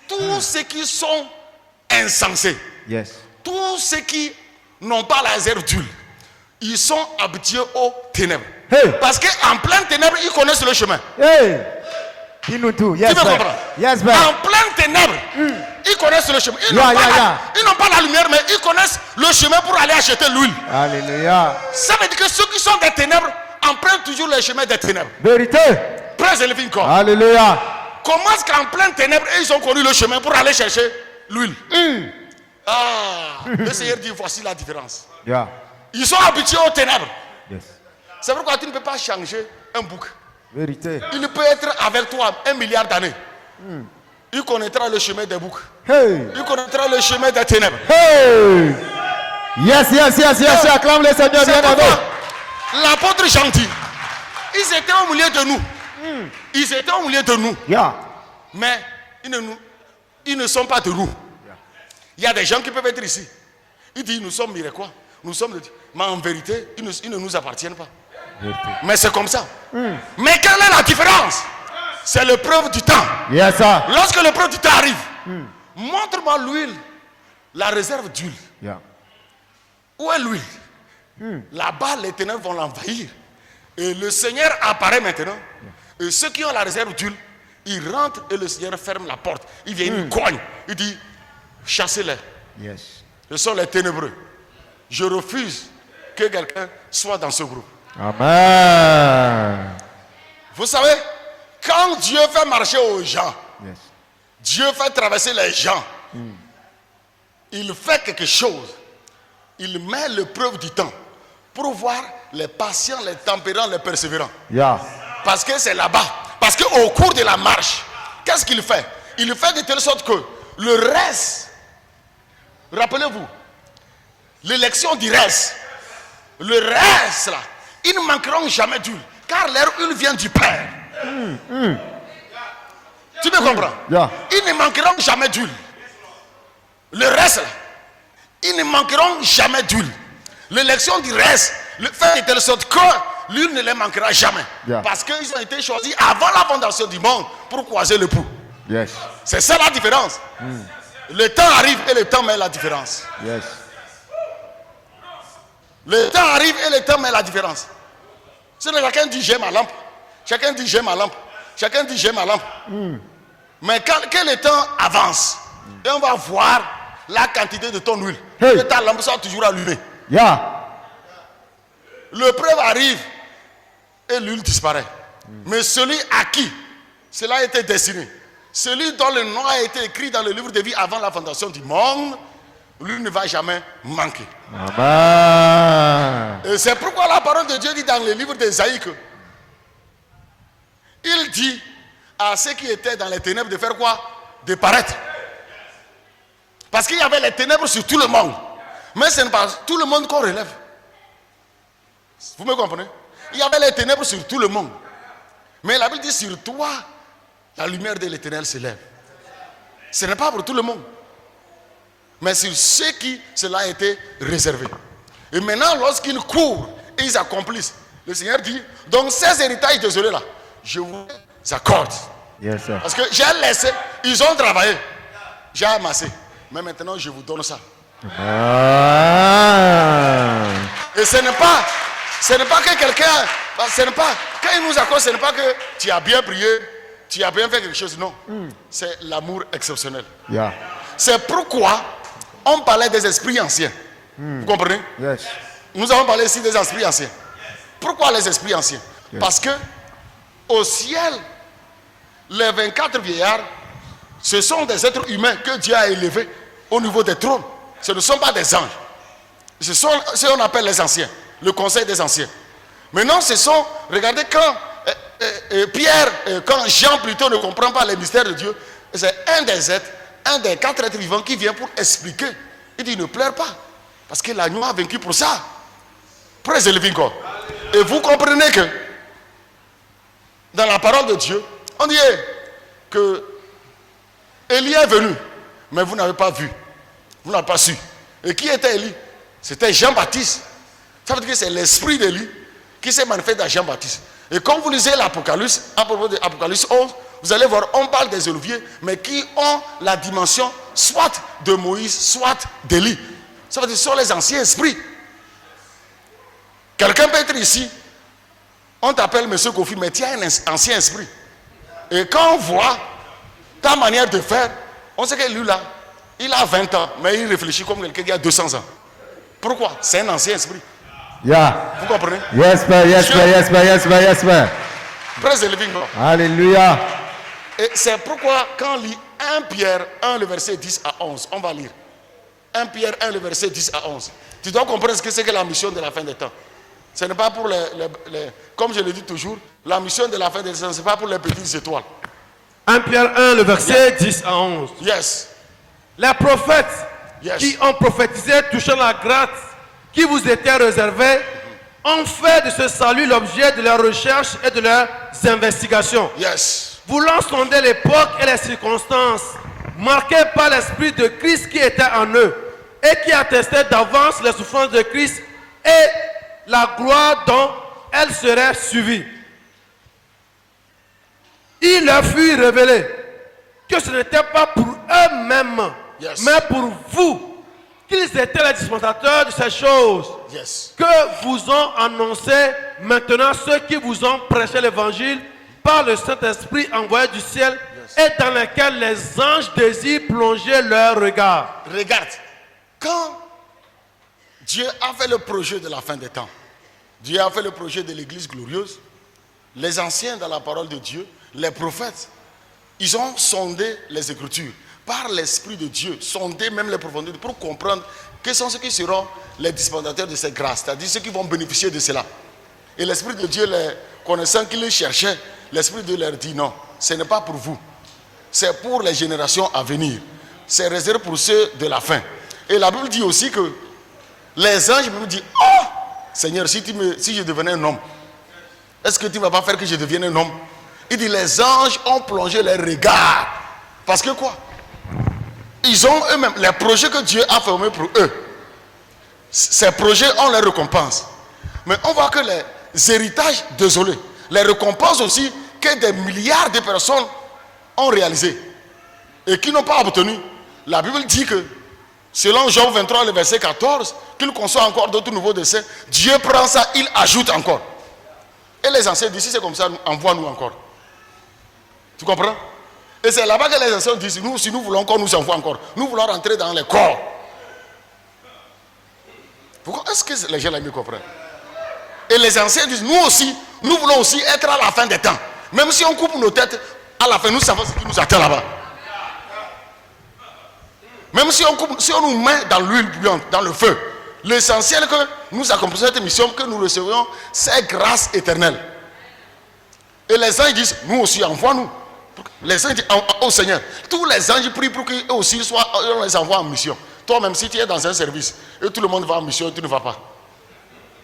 Tous ceux qui sont insensés, tous ceux qui n'ont pas la réserve d'huile, ils sont habitués aux ténèbres. Parce qu'en pleine ténèbres, ils connaissent le chemin. Dis-nous tout. Tu Yes, me Père. comprends? Yes, Père. En pleine ténèbres, ils connaissent le chemin. Ils Yeah, n'ont pas, yeah. ils n'ont pas la lumière, mais ils connaissent le chemin pour aller acheter l'huile. Alléluia. Ça veut dire que ceux qui sont des ténèbres empruntent toujours le chemin des ténèbres. Vérité. Praise the living God. Alléluia. Comment est-ce qu'en pleine ténèbres, ils ont connu le chemin pour aller chercher l'huile? Ah, le Seigneur dit, voici la différence. Yeah. Ils sont habitués aux ténèbres. Yes. C'est pourquoi tu ne peux pas changer un bouc. Vérité. Il peut être avec toi 1 milliard d'années. Il connaîtra le chemin des boucs. Hey. Il connaîtra le chemin des ténèbres. Hey. Yes, yes, yes, yes. Acclame le Seigneur, C'est bien aimé. pourquoi l'apôtre gentil, ils étaient au milieu de nous. Ils étaient au milieu de nous. Yeah. Mais ils ne sont pas de nous. Il y a des gens qui peuvent être ici. Ils disent, nous sommes Mirecois. Nous sommes de Dieu. Mais en vérité, ils ne nous appartiennent pas. Vérité. Mais c'est comme ça. Mais quelle est la différence? C'est l'épreuve du temps. Yes, sir. Lorsque l'épreuve du temps arrive, montre-moi l'huile, la réserve d'huile. Yeah. Où est l'huile? Là-bas, les ténèbres vont l'envahir. Et le Seigneur apparaît maintenant. Et ceux qui ont la réserve d'huile, ils rentrent et le Seigneur ferme la porte. Il vient, il cogne. Il dit, chassez-les. Yes. Ce sont les ténébreux. Je refuse que quelqu'un soit dans ce groupe. Amen. Vous savez, quand Dieu fait marcher aux gens, Yes. Dieu fait traverser les gens, il fait quelque chose. Il met l'épreuve du temps pour voir les patients, les tempérants, les persévérants. Yeah. Parce que c'est là-bas. Parce qu'au cours de la marche, qu'est-ce qu'il fait? Il fait de telle sorte que le reste, rappelez-vous, l'élection du reste, le reste là, ils ne manqueront jamais d'huile, car leur huile vient du Père. Tu me comprends? Yeah. Ils ne manqueront jamais d'huile. Le reste là, ils ne manqueront jamais d'huile. L'élection du reste, le fait de telle sorte que l'huile ne les manquera jamais. Yeah. Parce qu'ils ont été choisis avant la fondation du monde pour croiser le pouls. Yes. C'est ça la différence. Le temps arrive et le temps met la différence. Yes. Le temps arrive et le temps met la différence. Si chacun dit j'ai ma lampe, chacun dit j'ai ma lampe, chacun dit j'ai ma lampe. Mais quand le temps avance, et on va voir la quantité de ton huile, Hey. que ta lampe soit toujours allumée. Yeah. Le preuve arrive et l'huile disparaît. Mais celui à qui cela a été destiné, celui dont le nom a été écrit dans le livre de vie avant la fondation du monde, lui ne va jamais manquer. Amen. Et c'est pourquoi la parole de Dieu dit dans le livre d'Ésaïe que il dit à ceux qui étaient dans les ténèbres de faire quoi? De paraître. Parce qu'il y avait les ténèbres sur tout le monde. Mais ce n'est pas tout le monde qu'on relève. Vous me comprenez? Il y avait les ténèbres sur tout le monde. Mais la Bible dit sur toi, la lumière de l'Éternel se lève. Ce n'est pas pour tout le monde. Mais sur ceux qui cela a été réservé. Et maintenant, lorsqu'ils courent et ils accomplissent, le Seigneur dit, donc ces héritages désolés là, je vous accorde. Yes, sir. Parce que j'ai laissé, ils ont travaillé, j'ai amassé. Mais maintenant, je vous donne ça. Amen. Et ce n'est pas que quelqu'un, ce n'est pas, quand il nous accorde, ce n'est pas que tu as bien prié, tu as bien fait quelque chose, non. C'est l'amour exceptionnel. Yeah. C'est pourquoi on parlait des esprits anciens. Vous comprenez? Yes. Nous avons parlé ici des esprits anciens. Pourquoi les esprits anciens? Yes. Parce que au ciel, les 24 vieillards, ce sont des êtres humains que Dieu a élevés au niveau des trônes. Ce ne sont pas des anges. Ce sont ce qu'on appelle les anciens, le conseil des anciens. Maintenant, ce sont, regardez, quand Pierre, quand Jean plutôt ne comprend pas les mystères de Dieu, c'est un des êtres, un des 4 êtres vivants qui vient pour expliquer. Il dit, ne pleure pas, parce que l'agneau a vaincu pour ça. Praise the living God. Et vous comprenez que dans la parole de Dieu, on dit que Élie est venu, mais vous n'avez pas vu, vous n'avez pas su. Et qui était Élie? C'était Jean-Baptiste. Ça veut dire que c'est l'esprit d'Élie qui s'est manifesté dans Jean-Baptiste. Et quand vous lisez l'Apocalypse, à propos de Apocalypse 11, vous allez voir, on parle des oliviers, mais qui ont la dimension soit de Moïse, soit d'Élie. Ça veut dire que ce sont les anciens esprits. Quelqu'un peut être ici, on t'appelle Monsieur Kofi, mais tu as un ancien esprit. Et quand on voit ta manière de faire, on sait que lui là, il a 20 ans, mais il réfléchit comme quelqu'un qui a 200 ans. Pourquoi? C'est un ancien esprit. Yeah. Vous comprenez? Yes, Père. Yes, Père. Yes, Père. Yes, Père. Yes, Père. Praise the living God. Alléluia. Et c'est pourquoi quand on lit 1 Pierre 1, le verset 10 à 11, on va lire. 1 Pierre 1, le verset 10 à 11. Tu dois comprendre ce que c'est que la mission de la fin des temps. Ce n'est pas pour comme je le dis toujours, la mission de la fin des temps, ce n'est pas pour les petites étoiles. 1 Pierre 1, le verset 10 à 11. Yes. Les prophètes Yes. qui ont prophétisé touchant la grâce qui vous était réservée ont fait de ce salut l'objet de leurs recherches et de leurs investigations. Yes. Voulant sonder l'époque et les circonstances marquées par l'esprit de Christ qui était en eux et qui attestait d'avance les souffrances de Christ et la gloire dont elles seraient suivies. Il leur fut révélé que ce n'était pas pour eux-mêmes, Yes. mais pour vous, qu'ils étaient les dispensateurs de ces choses Yes. que vous ont annoncé maintenant ceux qui vous ont prêché l'évangile par le Saint-Esprit envoyé du ciel et dans lequel les anges désirent plonger leur regard. Regarde, quand Dieu a fait le projet de la fin des temps, Dieu a fait le projet de l'église glorieuse, les anciens dans la parole de Dieu, les prophètes, ils ont sondé les Écritures par l'Esprit de Dieu, sondé même les profondeurs pour comprendre quels sont ceux qui seront les dispensateurs de cette grâce, c'est-à-dire ceux qui vont bénéficier de cela. Et l'Esprit de Dieu, les connaissant qu'ils les cherchaient, l'Esprit de Dieu leur dit non, ce n'est pas pour vous, c'est pour les générations à venir, c'est réservé pour ceux de la fin. Et la Bible dit aussi que les anges me disent, oh Seigneur, si je devenais un homme, est-ce que tu ne vas pas faire que je devienne un homme? Il dit, les anges ont plongé les regards. Parce que quoi? Ils ont eux-mêmes, les projets que Dieu a formés pour eux, ces projets ont les récompenses. Mais on voit que les héritages, désolé, les récompenses aussi que des milliards de personnes ont réalisé et qui n'ont pas obtenu. La Bible dit que, selon Jean 23, le verset 14, qu'il conçoit encore d'autres nouveaux desseins, Dieu prend ça, il ajoute encore. Et les anciens disent, si c'est comme ça, envoie-nous encore. Tu comprends? Et c'est là-bas que les anciens disent, nous, si nous voulons qu'on nous envoie encore, nous voulons rentrer dans les corps. Pourquoi est-ce que les gens là me comprennent? Et les anciens disent, nous aussi, nous voulons aussi être à la fin des temps. Même si on coupe nos têtes, à la fin, nous savons ce qui nous attend là-bas. Même si on nous met dans l'huile bouillante, dans le feu, l'essentiel que nous accomplissons cette mission, que nous recevions, c'est grâce éternelle. Et les anges disent, nous aussi, envoie-nous. Les anges disent, oh Seigneur, tous les anges prient pour qu'eux aussi soient, on les envoie en mission. Toi-même, si tu es dans un service et tout le monde va en mission et tu ne vas pas,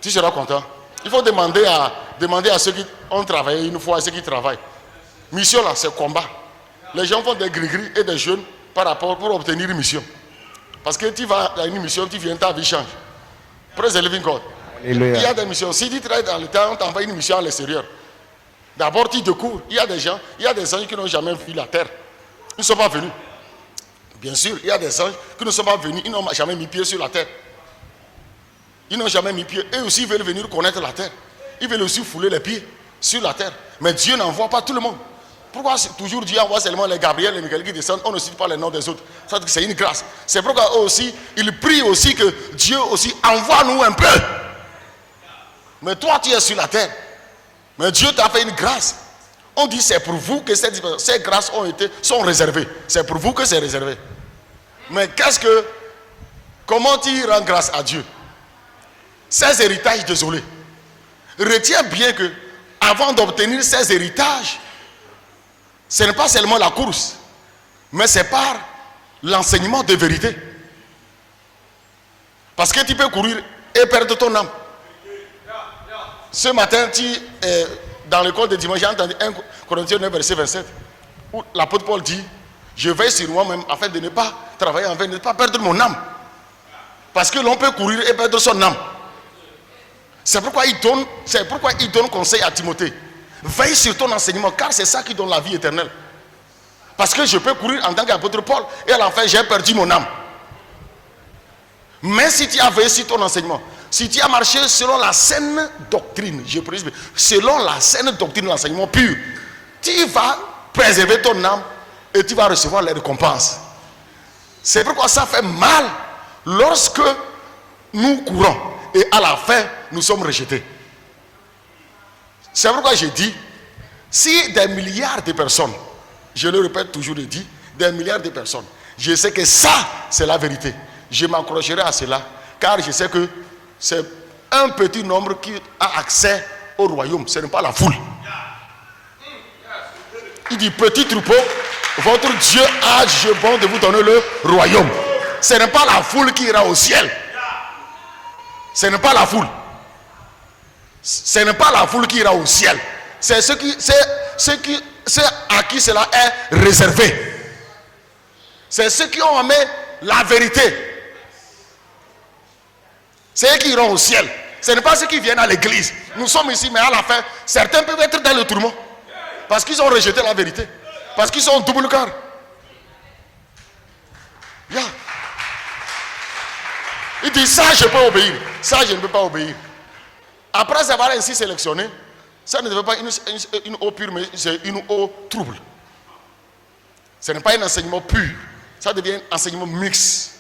tu seras content. Il faut demander à ceux qui ont travaillé une fois, à ceux qui travaillent. Mission là, c'est combat. Les gens font des gris-gris et des jeûnes par rapport pour obtenir une mission. Parce que tu vas à une mission, tu viens, ta vie change. Praise the living God. Alléluia. Il y a des missions. Si tu travailles dans le temps, on t'envoie une mission à l'extérieur. D'abord, tu découvres. Il y a des gens, il y a des anges qui n'ont jamais vu la terre. Ils ne sont pas venus. Bien sûr, il y a des anges qui ne sont pas venus. Ils n'ont jamais mis pied sur la terre. Ils n'ont jamais mis pied. Eux aussi, ils veulent venir connaître la terre. Ils veulent aussi fouler les pieds sur la terre. Mais Dieu n'envoie pas tout le monde. Pourquoi toujours Dieu envoie seulement les Gabriel et les Michael qui descendent? On ne cite pas les noms des autres. C'est une grâce. C'est pourquoi eux aussi, ils prient aussi que Dieu aussi envoie-nous un peu. Mais toi, tu es sur la terre. Mais Dieu t'a fait une grâce. On dit c'est pour vous que ces grâces sont réservées. C'est pour vous que c'est réservé. Mais comment tu rends grâce à Dieu? Ces héritages, désolé. Retiens bien que avant d'obtenir ces héritages, ce n'est pas seulement la course, mais c'est par l'enseignement de vérité. Parce que tu peux courir et perdre ton âme. Ce matin, dans l'école de dimanche, j'ai entendu 1 Corinthiens 9, verset 27, où l'apôtre Paul dit, je veille sur moi-même afin de ne pas travailler, afin de ne pas perdre mon âme. Parce que l'on peut courir et perdre son âme. C'est pourquoi il donne conseil à Timothée. Veille sur ton enseignement, car c'est ça qui donne la vie éternelle. Parce que je peux courir en tant qu'apôtre Paul, et à la fin, j'ai perdu mon âme. Mais si tu as veillé sur ton enseignement, si tu as marché selon la saine doctrine, je précise, selon la saine doctrine de l'enseignement pur, tu vas préserver ton âme et tu vas recevoir les récompenses. C'est pourquoi ça fait mal lorsque nous courons et à la fin nous sommes rejetés. C'est pourquoi je dis, si des milliards de personnes, je le répète toujours et dis, des milliards de personnes, je sais que ça c'est la vérité. Je m'accrocherai à cela car je sais que c'est un petit nombre qui a accès au royaume, ce n'est pas la foule. Il dit, petit troupeau, votre Dieu a jugé bon de vous donner le royaume. Ce n'est pas la foule qui ira au ciel. Ce n'est pas la foule. Ce n'est pas la foule qui ira au ciel. C'est ceux à qui cela est réservé. C'est ceux qui ont aimé la vérité. C'est eux qui iront au ciel. Ce n'est pas ceux qui viennent à l'église. Nous sommes ici, mais à la fin, certains peuvent être dans le tourment. Parce qu'ils ont rejeté la vérité. Parce qu'ils sont double quart. Yeah. Il dit, ça je peux obéir. Ça je ne peux pas obéir. Après avoir ainsi sélectionné, ça ne devait pas être une eau pure, mais c'est une eau trouble. Ce n'est pas un enseignement pur. Ça devient un enseignement mixte.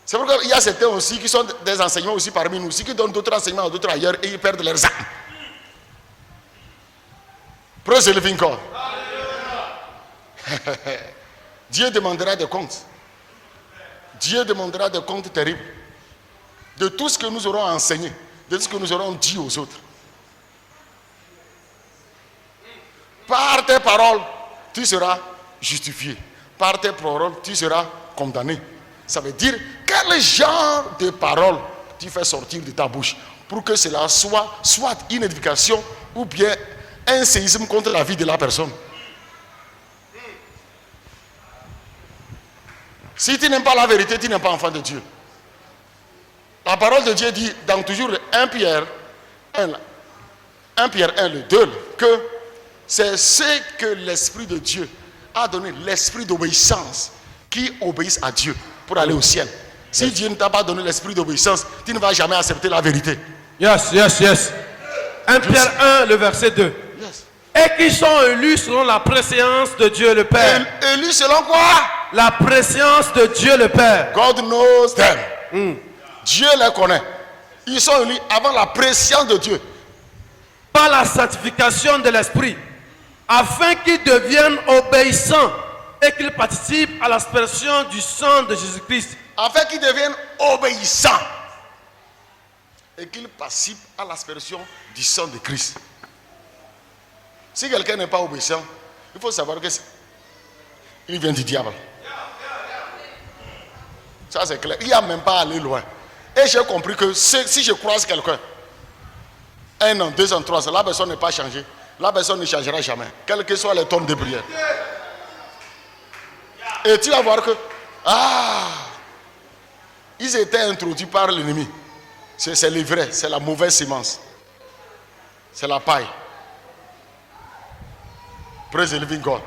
C'est pourquoi il y a certains aussi qui sont des enseignements aussi parmi nous, aussi qui donnent d'autres enseignements à d'autres ailleurs et ils perdent leurs âmes. Praise the living God. Dieu demandera des comptes. Dieu demandera des comptes terribles de tout ce que nous aurons enseigné, de tout ce que nous aurons dit aux autres. Par tes paroles, tu seras justifié. Par tes paroles, tu seras condamné. Ça veut dire quel genre de paroles tu fais sortir de ta bouche pour que cela soit une édification ou bien un séisme contre la vie de la personne. Si tu n'aimes pas la vérité, tu n'es pas enfant de Dieu. La parole de Dieu dit dans toujours 1 Pierre 1, le 2, que c'est ce que l'Esprit de Dieu a donné, l'esprit d'obéissance, qui obéissent à Dieu pour aller au ciel. Si Dieu ne t'a pas donné l'esprit d'obéissance, tu ne vas jamais accepter la vérité. Yes. 1 Pierre 1, le verset 2. Yes. Et qui sont élus selon la préséance de Dieu le Père. Élus selon quoi? La préséance de Dieu le Père. God knows them. Dieu les connaît. Ils sont élus avant la préscience de Dieu. Par la sanctification de l'Esprit, afin qu'ils deviennent obéissants et qu'ils participent à l'aspersion du sang de Jésus-Christ. Afin qu'ils deviennent obéissants et qu'ils participent à l'aspersion du sang de Christ. Si quelqu'un n'est pas obéissant, il faut savoir que il vient du diable. Ça c'est clair. Il n'y a même pas à aller loin. Et j'ai compris que si je croise quelqu'un, 1 an, 2 ans, 3 ans, la personne n'est pas changée. La personne ne changera jamais, quels que soient les tomes de prière. Et tu vas voir que, ils étaient introduits par l'ennemi. C'est l'ivraie, c'est la mauvaise semence. C'est la paille. Praise the living God.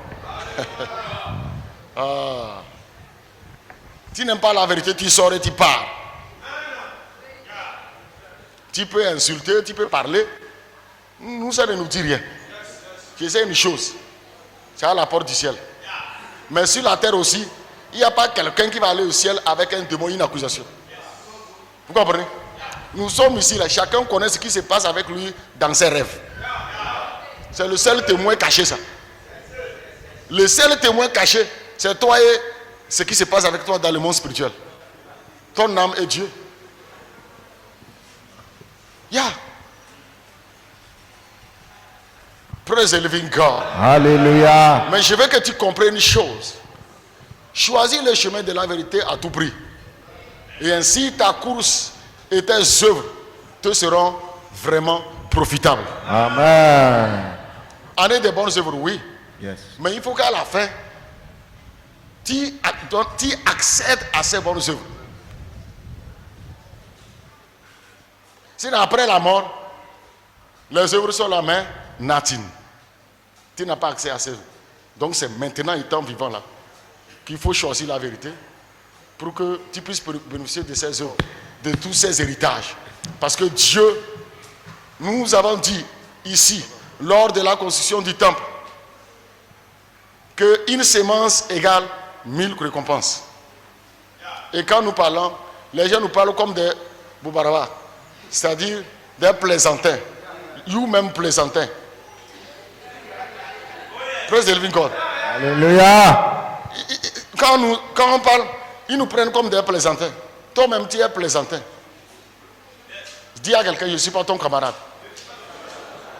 Tu n'aimes pas la vérité, tu sors et tu pars. Tu peux insulter, tu peux parler. Nous, ça ne nous dit rien. Je sais une chose, c'est à la porte du ciel. Mais sur la terre aussi, il n'y a pas quelqu'un qui va aller au ciel avec un démon, une accusation. Vous comprenez? Nous sommes ici, là, chacun connaît ce qui se passe avec lui dans ses rêves. C'est le seul témoin caché, ça. Le seul témoin caché, c'est toi et ce qui se passe avec toi dans le monde spirituel. Ton âme et Dieu. Praise the living God. Alléluia. Mais je veux que tu comprennes une chose. Choisis le chemin de la vérité à tout prix. Et ainsi ta course et tes œuvres te seront vraiment profitables. Amen. Année des bonnes œuvres, oui. Yes. Mais il faut qu'à la fin, tu accèdes à ces bonnes œuvres. Sinon, après la mort, les œuvres sont la main, nothing. Tu n'as pas accès à ces œuvres. Donc c'est maintenant, étant vivant là, qu'il faut choisir la vérité pour que tu puisses bénéficier de ces œuvres, de tous ces héritages. Parce que Dieu, nous avons dit ici, lors de la construction du temple, qu'une semence égale 1000 récompenses. Et quand nous parlons, les gens nous parlent comme des boubarabas, c'est-à-dire des plaisantins. You-même plaisantin. Praise the living God. Alléluia. Quand on parle, ils nous prennent comme des plaisantins. Toi-même, tu es plaisantin. Dis à quelqu'un, je ne suis pas ton camarade.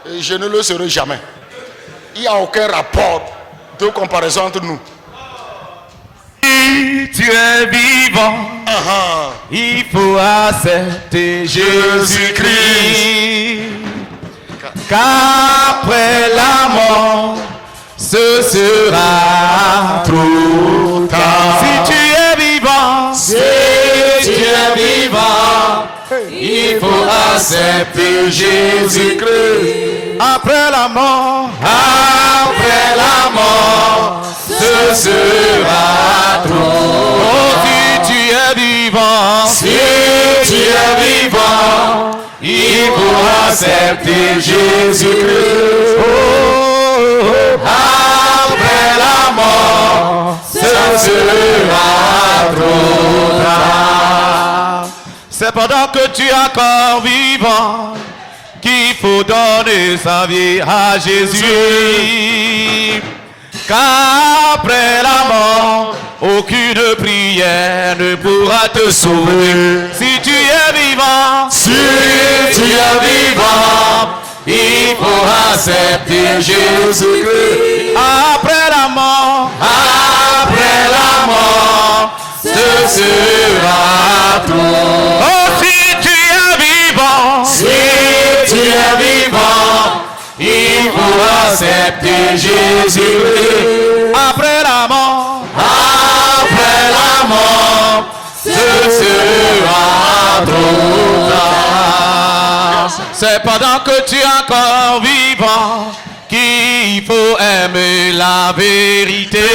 Et je ne le serai jamais. Il n'y a aucun rapport de comparaison entre nous. Si tu es vivant, il faut accepter Jésus-Christ. Qu'après la mort, ce sera trop tard. Si tu es vivant, il faut accepter Jésus-Christ. Après la mort, ce sera trop tard. Oh, si tu es vivant, il faut accepter Jésus-Christ. Oh, après la mort, ce sera trop tard. C'est pendant que tu es encore vivant qu'il faut donner sa vie à Jésus. Qu'après la mort, aucune prière ne pourra te sauver. Si tu es vivant, il faut accepter Jésus-Christ. Après la mort, ce sera tout. Oh, si tu es vivant, il faut accepter Jésus-Christ. Après la mort, ce sera trop tard. C'est pendant que tu es encore vivant qu'il faut aimer la vérité.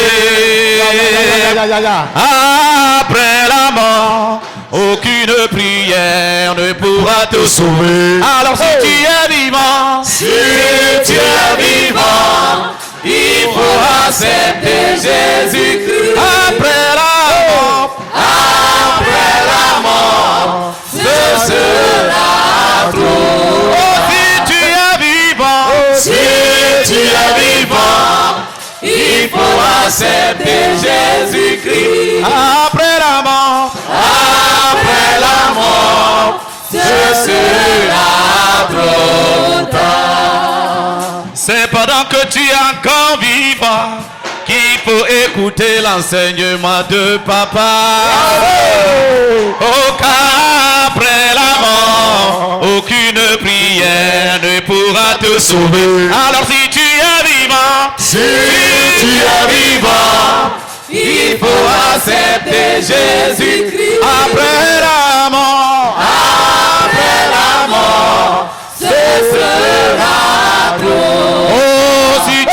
Après la mort, aucune prière ne pourra te sauver. Alors si tu es vivant, il faut accepter Jésus-Christ. Après la mort, ce sera trop. Oh, si tu es vivant, il faut accepter Jésus-Christ. Après la mort, ce sera trop tard. C'est pendant que tu es encore vivant qu'il faut écouter l'enseignement de papa. Oh, qu'après la mort, aucune prière ne pourra te sauver. Alors si tu es vivant, il faut accepter Jésus-Christ. Après la mort, ce sera trop. Oh, si tu es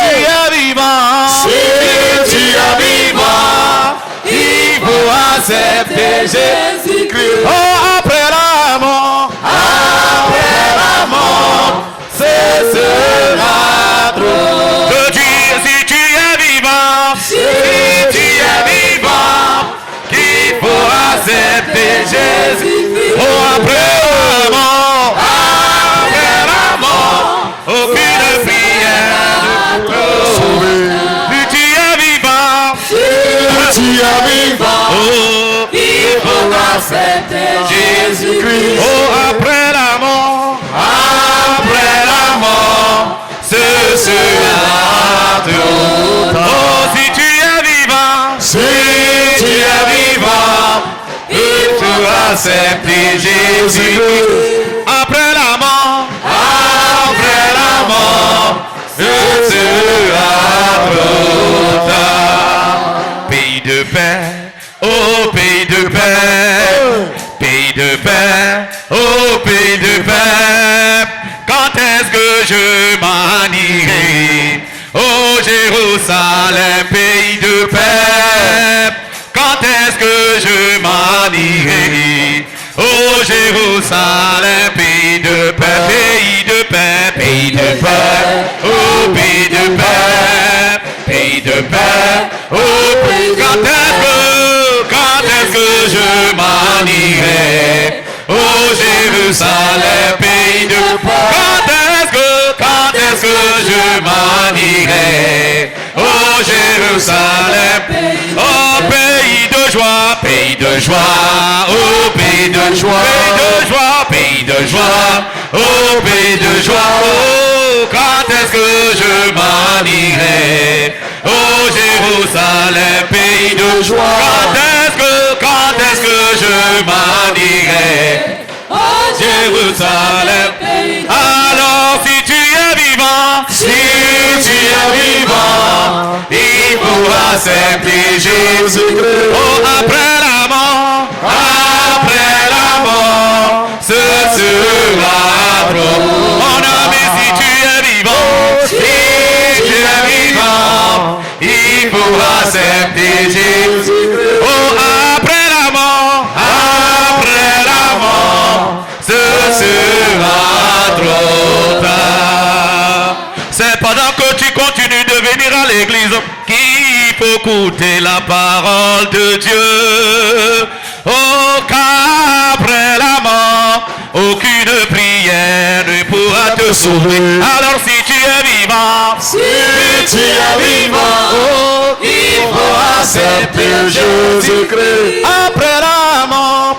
vivant, il faut accepter Jésus-Christ. Oh, après la mort, ce sera trop. Je dis, si tu es vivant, il faut accepter Jésus-Christ. Oh, après la mort, aucune prière ne pourra te sauver. Si tu es vivant, oh, il faut accepter Jésus-Christ. Oh, après la mort, ce sera trop tard. Oh, si tu es vivant, il faut accepter Jésus-Christ. Après la mort, ce sera trop tard. Pays de paix, oh pays de paix, pays de paix, oh pays de paix. Quand est-ce que je m'en irai? Oh Jérusalem, pays de paix. Quand est-ce que je m'en irai? Oh Jérusalem, pays de paix, pays de paix, pays de paix, oh pays de paix, pays de paix. irai? Oh Jérusalem, pays de paix. Quand est-ce que je m'en irai? Oh Jérusalem, oh pays de joie, pays de joie, oh pays de joie, pays de joie, oh pays de joie, oh quand est-ce que je m'en irai? Oh Jérusalem, pays de joie, quand est-ce que je m'en irai? Oh Jérusalem, alors si tu es vivant, il pourra accepter Jésus-Christ. Oh après la mort, ce sera trop. Mon ami, si tu es vivant, il pourra accepter Jésus-Christ. Oh après la mort, ce sera trop tard. C'est pendant que tu continues de venir à l'église qu'il faut écouter la parole de Dieu. Oh, qu'après la mort, aucune prière ne pourra te sauver. Alors si tu es vivant, oh, il faut accepter Jésus-Christ. Après la mort,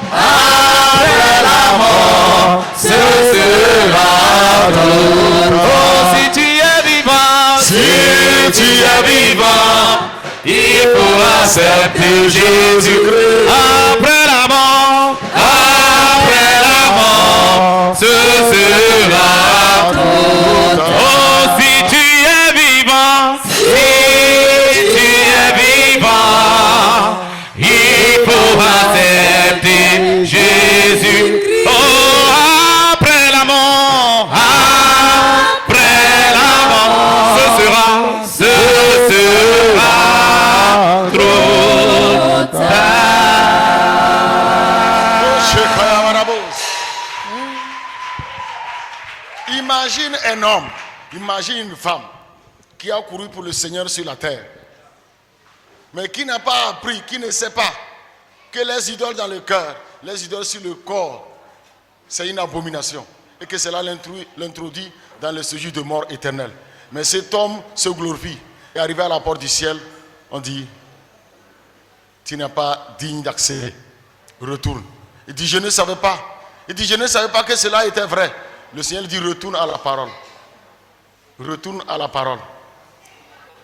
ce sera trop. Oh, si tu es vivant, il faut accepter Jésus-Christ. Après la mort, ce sera trop. Oh, si tu es vivant, il faut accepter Jésus. Oh, après la mort, ce sera trop tard. Imagine un homme, imagine une femme qui a couru pour le Seigneur sur la terre, mais qui n'a pas appris, qui ne sait pas que les idoles dans le cœur, les idoles sur le corps, c'est une abomination et que cela l'introduit dans le séjour de mort éternelle. Mais cet homme se glorifie et arrivé à la porte du ciel, on dit, tu n'es pas digne d'accéder, retourne. Il dit, je ne savais pas. Il dit, je ne savais pas que cela était vrai. Le Seigneur dit, retourne à la parole. Retourne à la parole.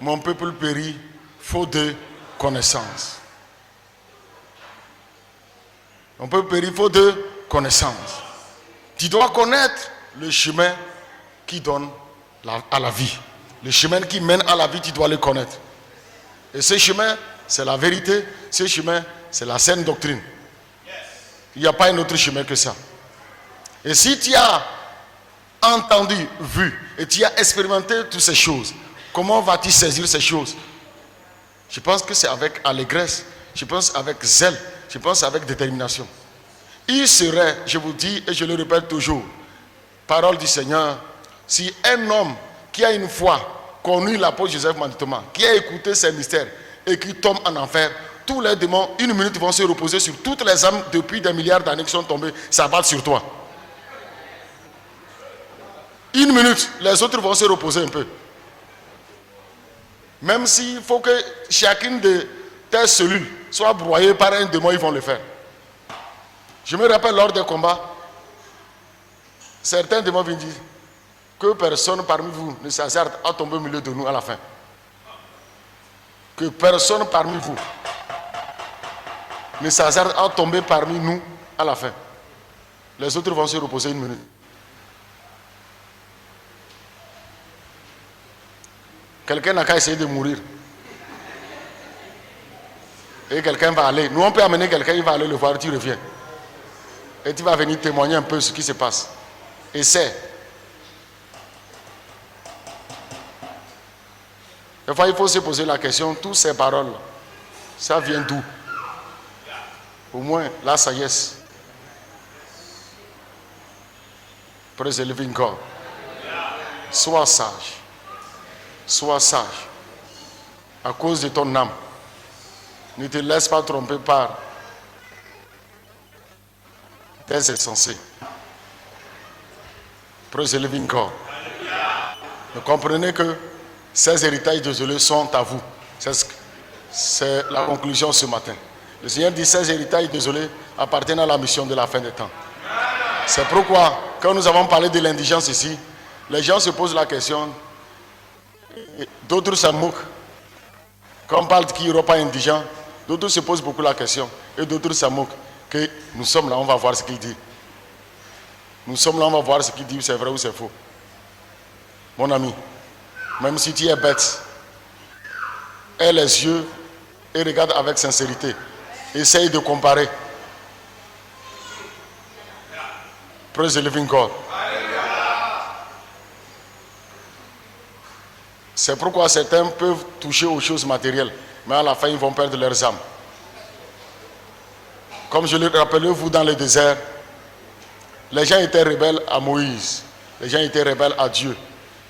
Mon peuple périt faute de connaissance. Mon peuple périt faute de connaissance. Tu dois connaître le chemin qui donne à la vie. Le chemin qui mène à la vie, tu dois le connaître. Et ce chemin, c'est la vérité. Ce chemin, c'est la saine doctrine. Il n'y a pas un autre chemin que ça. Et si tu as entendu, vu, et tu as expérimenté toutes ces choses, comment vas-tu saisir ces choses? Je pense que c'est avec allégresse, je pense avec zèle, je pense avec détermination. Il serait, je vous dis et je le répète toujours, parole du Seigneur, si un homme qui a une foi connu l'apôtre Joseph Manditoma, qui a écouté ses mystères et qui tombe en enfer, tous les démons, une minute, vont se reposer sur toutes les âmes depuis des milliards d'années qui sont tombées, s'abattent sur toi. Une minute, les autres vont se reposer un peu. Même s'il faut que chacune de tes cellules soit broyée par un démon, ils vont le faire. Je me rappelle lors des combats, certains démons viennent dire que personne parmi vous ne s'hasarde à tomber au milieu de nous à la fin. Que personne parmi vous ne s'hasarde à tomber parmi nous à la fin. Les autres vont se reposer une minute. Quelqu'un n'a qu'à essayer de mourir. Et quelqu'un va aller. Nous, on peut amener quelqu'un, il va aller le voir, tu reviens. Et tu vas venir témoigner un peu ce qui se passe. Essaie. Des fois, il faut se poser la question, toutes ces paroles, ça vient d'où? Au moins, là, ça y est. Praise the living God. Sois sage. Sois sage. À cause de ton âme. Ne te laisse pas tromper par Tel est censé. Praise the living God. Vous comprenez que ces héritages désolés sont à vous. C'est la conclusion ce matin. Le Seigneur dit ces héritages désolés appartiennent à la mission de la fin des temps. C'est pourquoi, quand nous avons parlé de l'indigence ici, les gens se posent la question, d'autres s'en moquent. Quand on parle qu'il n'y aura pas indigent, d'autres se posent beaucoup la question, et d'autres s'en moquent. Que nous sommes là, on va voir ce qu'il dit. Nous sommes là, on va voir ce qu'il dit, c'est vrai ou c'est faux. Mon ami, même si tu es bête, aie les yeux et regarde avec sincérité. Essaye de comparer. Praise the living God. C'est pourquoi certains peuvent toucher aux choses matérielles, mais à la fin, ils vont perdre leurs âmes. Comme je le rappelle, vous dans le désert, les gens étaient rebelles à Moïse, les gens étaient rebelles à Dieu,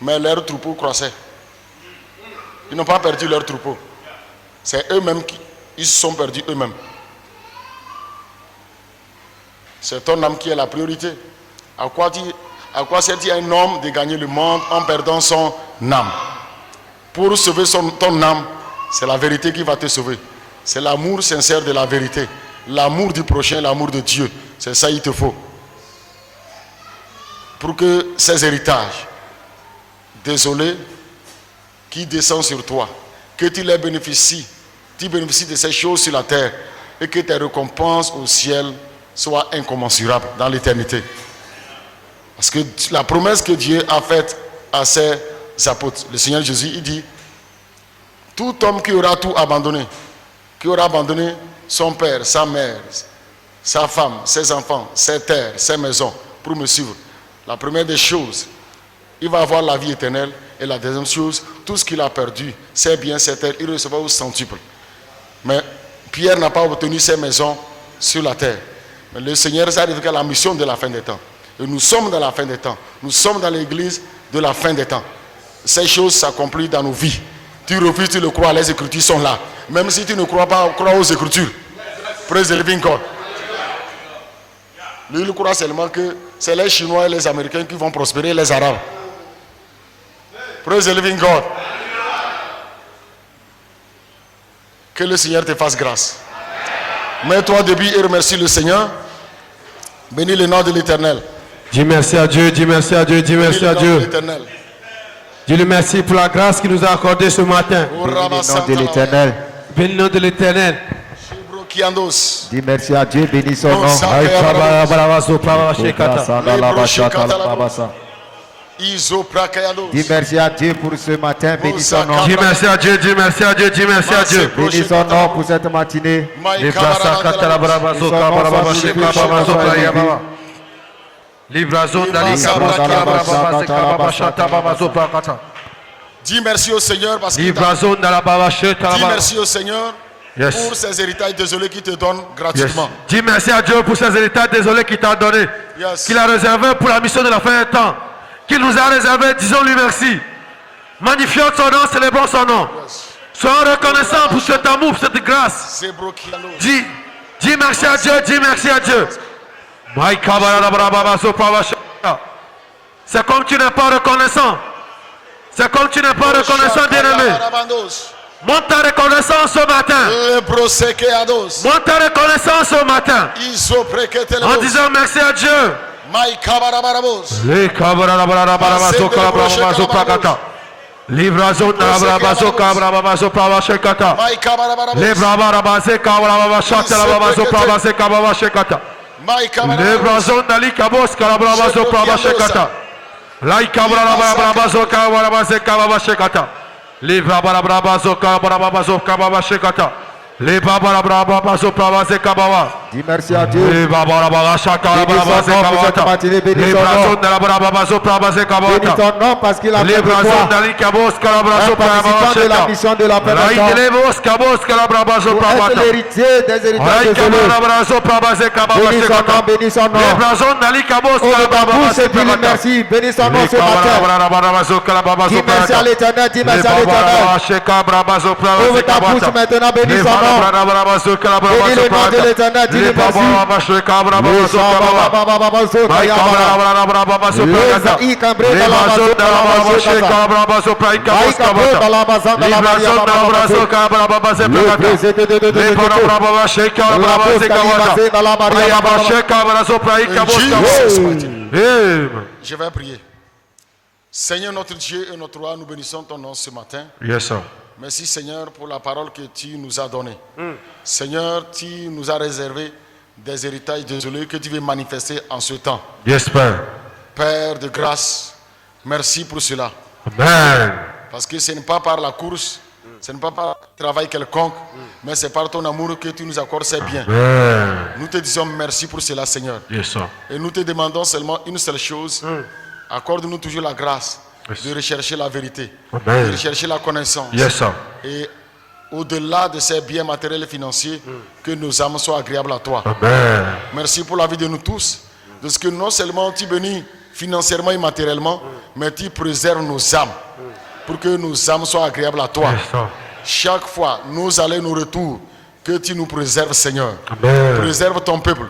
mais leurs troupeaux croissaient. Ils n'ont pas perdu leur troupeau. C'est eux-mêmes ils se sont perdus eux-mêmes. C'est ton âme qui est la priorité. À quoi sert-il à un homme de gagner le monde en perdant son âme? Pour sauver ton âme, c'est la vérité qui va te sauver. C'est l'amour sincère de la vérité. L'amour du prochain, l'amour de Dieu. C'est ça qu'il te faut. Pour que ces héritages, désolés, qui descendent sur toi, que tu les bénéficies, tu bénéficies de ces choses sur la terre et que tes récompenses au ciel soient incommensurables dans l'éternité. Parce que la promesse que Dieu a faite à ses apôtres, le Seigneur Jésus, il dit, tout homme qui aura tout abandonné, qui aura abandonné son père, sa mère, sa femme, ses enfants, ses terres, ses maisons, pour me suivre, la première des choses, il va avoir la vie éternelle. Et la deuxième chose, tout ce qu'il a perdu, ses biens, ses terres, il recevra au centuple. Mais Pierre n'a pas obtenu ses maisons sur la terre. Mais le Seigneur s'est arrivé à la mission de la fin des temps. Et nous sommes dans la fin des temps. Nous sommes dans l'église de la fin des temps. Ces choses s'accomplissent dans nos vies. Tu refuses, tu le crois, les Écritures sont là. Même si tu ne crois pas, crois aux Écritures. Praise the living God. Lui, il croit seulement que c'est les Chinois et les Américains qui vont prospérer, les Arabes. Praise the living God. Que le Seigneur te fasse grâce. Mets-toi debout et remercie le Seigneur. Bénis le nom de l'Éternel. Dis merci à Dieu, dis merci à Dieu, dis merci à Dieu. Dis le merci pour la grâce qu'il nous a accordée ce matin. Bénis le nom de l'Éternel. Bénis le nom de l'Éternel. Dis merci à Dieu, bénis son nom. Dis merci à Dieu pour ce matin, bénis son nom. Dis merci à Dieu, dis merci à Dieu, dis merci à Dieu. Bénis son nom pour cette matinée. Dis merci au Seigneur parce qu'il dis merci au Seigneur pour ces héritages désolés qu'il te donne gratuitement. Dis merci à Dieu pour ces héritages désolés qu'il t'a donné, qu'il a réservé pour la mission de la fin des temps, qu'il nous a réservé, disons-lui merci. Magnifions son nom, célébrons son nom. Soyons reconnaissants pour cet amour, pour cette grâce. Dis merci à Dieu, dis merci à Dieu. C'est comme tu n'es pas reconnaissant. C'est comme tu n'es pas reconnaissant, bien-aimé. Monte ta reconnaissance ce matin. Monte ta reconnaissance ce matin. En disant merci à Dieu. Livrazon de la brabazo cabrabazo pravashekata. Le brabarabase cabrabashata la babazo pravase cababashekata. Le brazon dali cabos calabrabazo pravashekata. Lai cabrabazo cabrabase cababashekata. Le brabarabazo cabrabazo cababashekata. Le brabarabazo pravase cababa. Dis merci à Dieu. Le brabarabazo cababase cabata. Le brazon de la brabazo pravase cabata. Bénis ton nom parce qu'il a fait de toi de la mission de la paix. L'héritier des héritages désolés. Bénis son nom. Merci. Bénis son nom ce matin. Dis merci à l'Éternel. Dis merci à l'Éternel. Ouvre ta bouche maintenant. Bénis son nom. Bénis le nom de l'Éternel, dis-le merci. Je vais prier. Seigneur notre Dieu et notre roi, nous bénissons ton nom ce matin. Yes, sir. Merci Seigneur pour la parole que tu nous as donnée. Seigneur, tu nous as réservé des héritages désolés que tu veux manifester en ce temps. Yes, Père. Père de grâce, merci pour cela. Amen. Parce que ce n'est pas par la course, ce n'est pas par un travail quelconque, mais c'est par ton amour que tu nous accordes ces biens. Amen. Nous te disons merci pour cela, Seigneur. Yes, sir. Et nous te demandons seulement une seule chose. Accorde-nous toujours la grâce de rechercher la vérité, Amen. de rechercher la connaissance. Yes, sir. Et au-delà de ces biens matériels et financiers, que nos âmes soient agréables à toi. Amen. Merci pour la vie de nous tous. De ce que non seulement tu bénis financièrement et matériellement, mais tu préserves nos âmes pour que nos âmes soient agréables à toi. Yes, sir. Chaque fois, nos allers, nos retours, que tu nous préserves, Seigneur. Amen. Préserve ton peuple.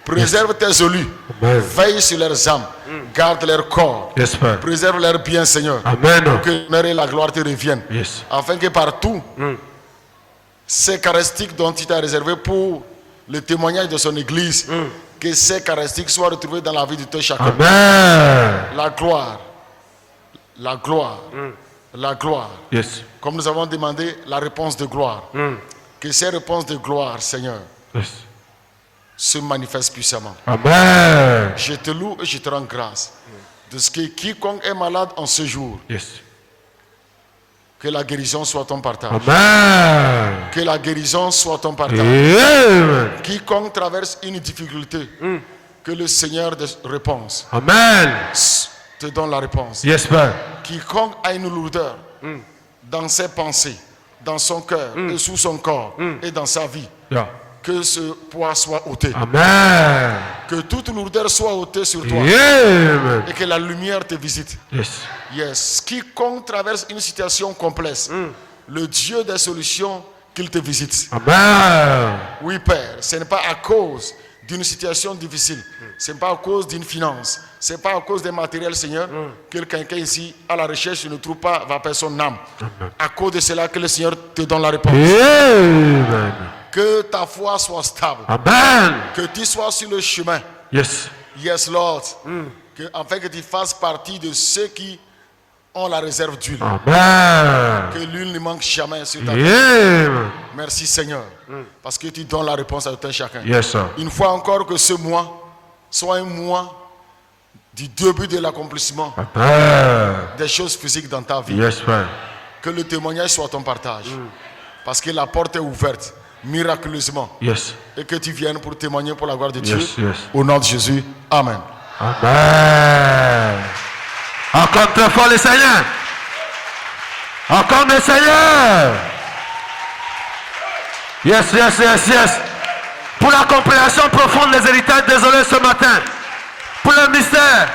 Préserve tes élus. Amen. Veille sur leurs âmes. Garde leur corps. Yes, Père. Préserve leurs biens, Seigneur. Amen. Pour que l'honneur et la gloire te reviennent. Yes. Afin que partout, ces caractéristiques dont tu t'as réservé pour le témoignage de son église, que ces caractéristiques soient retrouvées dans la vie de tout chacun. Amen. La gloire. La gloire. La gloire. Yes. Comme nous avons demandé la réponse de gloire. Que ces réponses de gloire, Seigneur, Yes. se manifestent puissamment. Amen. Je te loue et je te rends grâce de ce que quiconque est malade en ce jour, Yes. que la guérison soit ton partage. Amen. Que la guérison soit ton partage. Amen. Quiconque traverse une difficulté, que le Seigneur de réponse Amen. te donne la réponse. Yes, Père. Quiconque a une lourdeur dans ses pensées, dans son cœur et sous son corps et dans sa vie, Yeah. que ce poids soit ôté. Amen. Que toute lourdeur soit ôtée sur toi Amen. et que la lumière te visite. Yes. Yes. Quiconque traverse une situation complexe, le Dieu des solutions, qu'il te visite. Amen. Oui, Père, ce n'est pas à cause d'une situation difficile, ce n'est pas à cause d'une finance, ce n'est pas à cause des matériels, Seigneur, que quelqu'un ici, à la recherche, ne trouve pas, va perdre son âme. À cause de cela, que le Seigneur te donne la réponse. Amen. Que ta foi soit stable, Amen. que tu sois sur le chemin. Yes. Yes, Lord. Afin que tu fasses partie de ceux qui ont la réserve d'huile. Amen. Que l'huile ne manque jamais sur ta vie. Amen. Merci, Seigneur, parce que tu donnes la réponse à tout un chacun. Yes, sir. Une fois encore, que ce mois soit un mois du début de l'accomplissement Amen. des choses physiques dans ta vie. Yes, Père. Que le témoignage soit ton partage. Parce que la porte est ouverte miraculeusement. Yes. Et que tu viennes pour témoigner pour la gloire de Dieu. Yes, yes. Au nom de Jésus. Amen. Amen. Encore très fort le Seigneur. Encore le Seigneur. Yes, yes, yes, yes. Pour la compréhension profonde des héritages, désolé ce matin. Pour le mystère